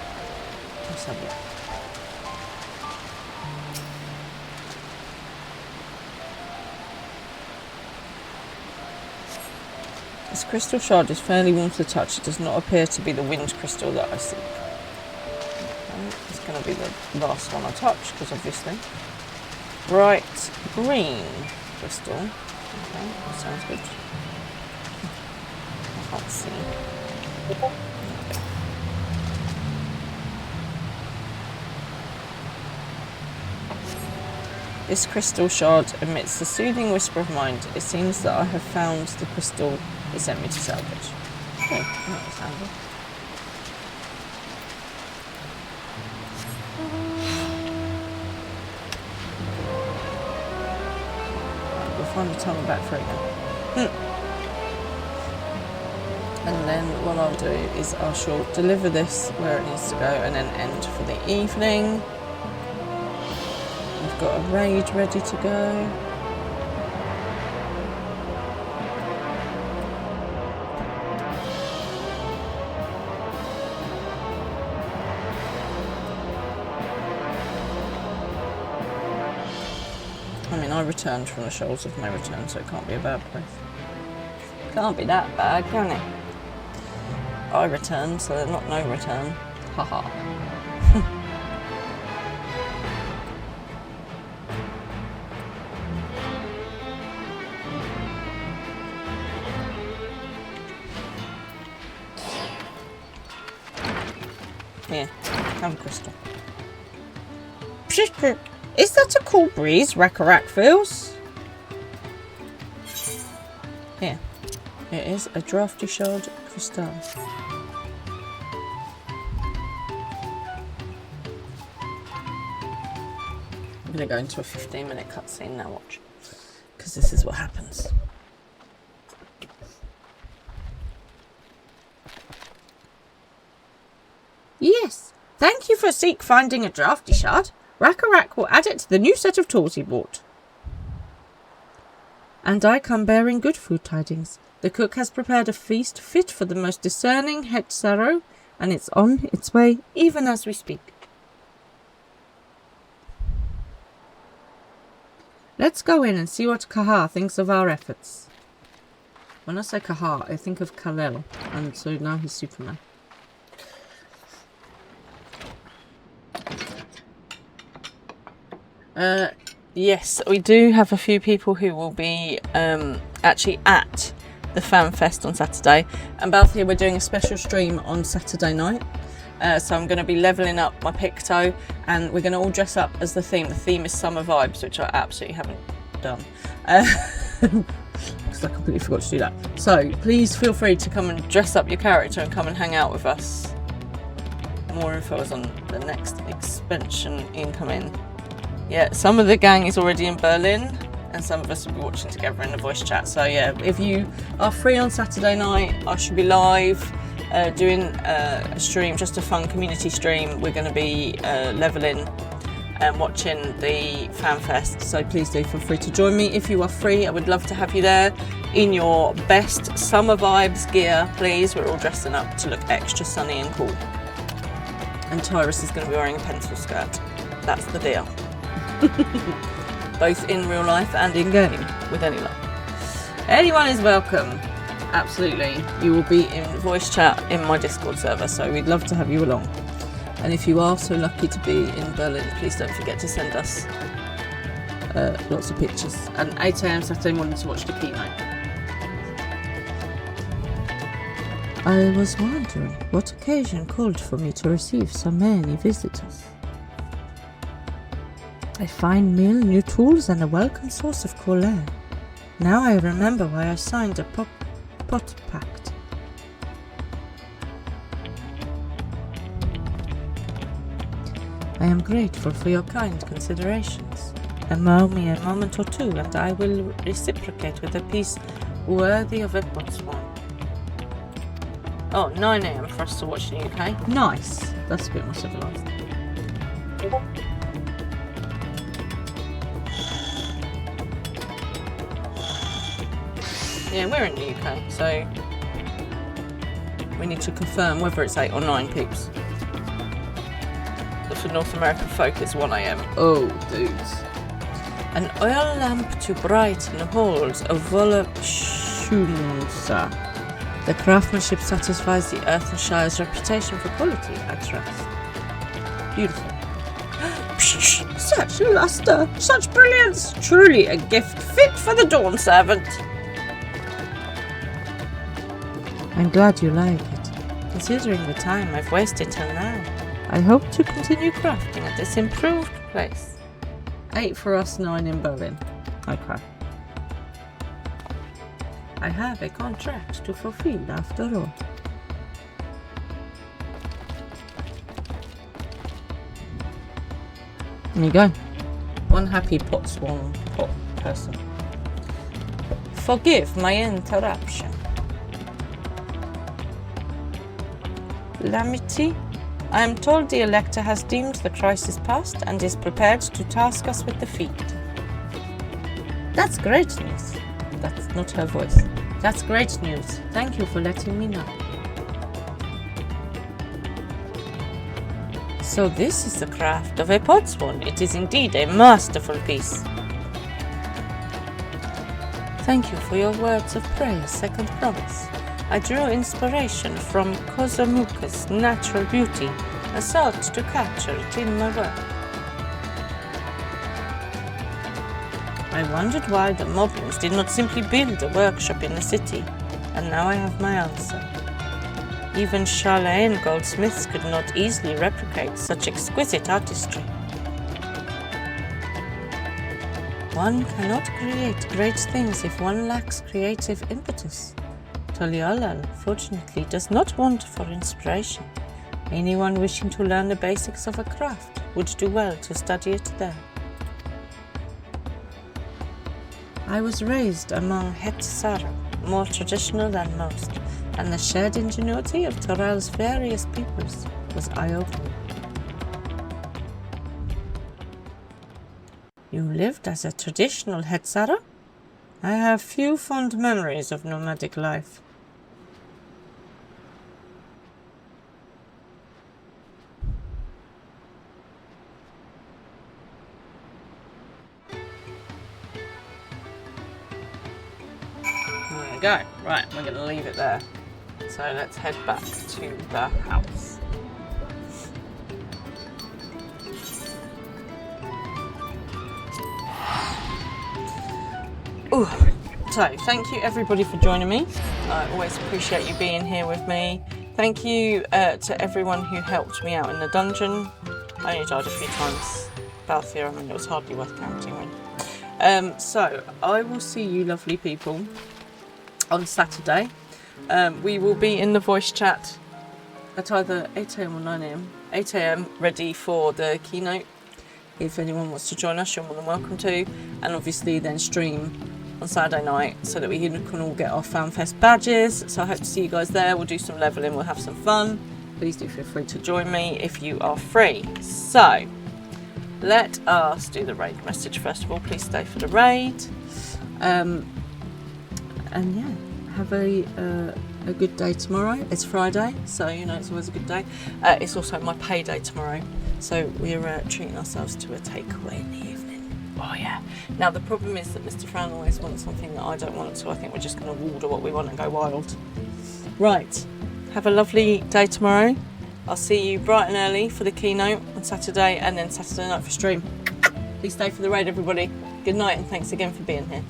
let's have a look. This crystal shard is fairly warm to the touch. It does not appear to be the wind crystal that I seek. Okay, it's going to be the last one I touch, because obviously. Bright green crystal. Okay, that sounds good. I can't see. This crystal shard emits the soothing whisper of mind. It seems that I have found the crystal he sent me to salvage. Okay, that was handy. Right, we'll find the tunnel back through again. And then what I'll do is I shall deliver this where it needs to go and then end for the evening. We've got a raid ready to go. I returned from the shoals of my return, so it can't be a bad place. Can't be that bad, can it? I returned, so they're not no return. Haha. Here, have a crystal. Is that a cool breeze Rakarak feels? Here. It is a drafty shard crystal. I'm going to go into a 15-minute cutscene now, watch. Because this is what happens. Yes, thank you for Seek finding a drafty shard. Rakarak will add it to the new set of tools he bought. And I come bearing good food tidings. The cook has prepared a feast fit for the most discerning Hetzaro, and it's on its way even as we speak. Let's go in and see what Kahar thinks of our efforts. When I say Kahar, I think of Kal-El, and so now he's Superman. Yes, we do have a few people who will be actually at the Fan Fest on Saturday. And Balthier, we're doing a special stream on Saturday night. So I'm going to be levelling up my Picto, and we're going to all dress up as the theme. The theme is Summer Vibes, which I absolutely haven't done. Because I completely forgot to do that. So please feel free to come and dress up your character and come and hang out with us. More info is on the next expansion incoming. Yeah, some of the gang is already in Berlin, and some of us will be watching together in the voice chat. So yeah, if you are free on Saturday night, I should be live doing a stream, just a fun community stream. We're going to be leveling and watching the Fan Fest. So please do feel free to join me if you are free. I would love to have you there in your best summer vibes gear, please. We're all dressing up to look extra sunny and cool. And Tyrus is going to be wearing a pencil skirt. That's the deal. Both in real life and in game, with any luck. Anyone is welcome. Absolutely. You will be in voice chat in my Discord server, so we'd love to have you along. And if you are so lucky to be in Berlin, please don't forget to send us lots of pictures. And 8 AM Saturday morning to watch the keynote. I was wondering what occasion called for me to receive so many visitors. A fine meal, new tools, and a welcome source of cool air. Now I remember why I signed a pot pact. I am grateful for your kind considerations. Allow me a moment or two, and I will reciprocate with a piece worthy of a botswan. Oh, 9 AM for us to watch in the UK. Nice. That's a bit more civilised. Yeah, we're in the UK, so we need to confirm whether it's 8 or 9 peeps. But for North American folk, it's 1 AM. Oh, dudes. An oil lamp to brighten halls of Volapshunsa. The craftsmanship satisfies the Earthenshire's reputation for quality, I trust. Beautiful. Such luster, such brilliance, truly a gift fit for the Dawn Servant. I'm glad you like it, considering the time I've wasted till now. I hope to continue crafting at this improved place. 8 for us, 9 in Berlin. Okay. I have a contract to fulfill after all. There you go. One happy potswan pot person. Forgive my interruption. Lamity, I am told the Elector has deemed the crisis past and is prepared to task us with defeat. That's great news. That's not her voice. That's great news. Thank you for letting me know. So this is the craft of a potswan. It is indeed a masterful piece. Thank you for your words of praise, Second Promise. I drew inspiration from Kozamuka's natural beauty and sought to capture it in my work. I wondered why the Moblins did not simply build a workshop in the city, and now I have my answer. Even Charlene goldsmiths could not easily replicate such exquisite artistry. One cannot create great things if one lacks creative impetus. Toliala, fortunately, does not want for inspiration. Anyone wishing to learn the basics of a craft would do well to study it there. I was raised among Hetsara, more traditional than most, and the shared ingenuity of Toral's various peoples was eye-opening. You lived as a traditional Hetsara? I have few fond memories of nomadic life. There we go. Right, we're going to leave it there. So let's head back to the house. Ooh. So, thank you everybody for joining me. I always appreciate you being here with me. Thank you to everyone who helped me out in the dungeon. I only died a few times. Balthier, I mean, it was hardly worth counting, really. So, I will see you lovely people on Saturday. We will be in the voice chat at either 8 AM or 9 AM. 8 AM ready for the keynote. If anyone wants to join us, you're more than welcome to. And obviously then stream on Saturday night so that we can all get our FanFest badges. So I hope to see you guys there. We'll do some leveling, we'll have some fun. Please do feel free to join me if you are free. So let us do the raid message first of all. Please stay for the raid. And yeah, have a good day tomorrow. It's Friday, so you know it's always a good day. It's also my payday tomorrow, so we're treating ourselves to a takeaway in the evening. Oh yeah. Now the problem is that Mr. Fran always wants something that I don't want, so I think we're just going to order what we want and go wild. Right. Have a lovely day tomorrow. I'll see you bright and early for the keynote on Saturday, and then Saturday night for stream. Please stay for the raid, everybody. Good night, and thanks again for being here.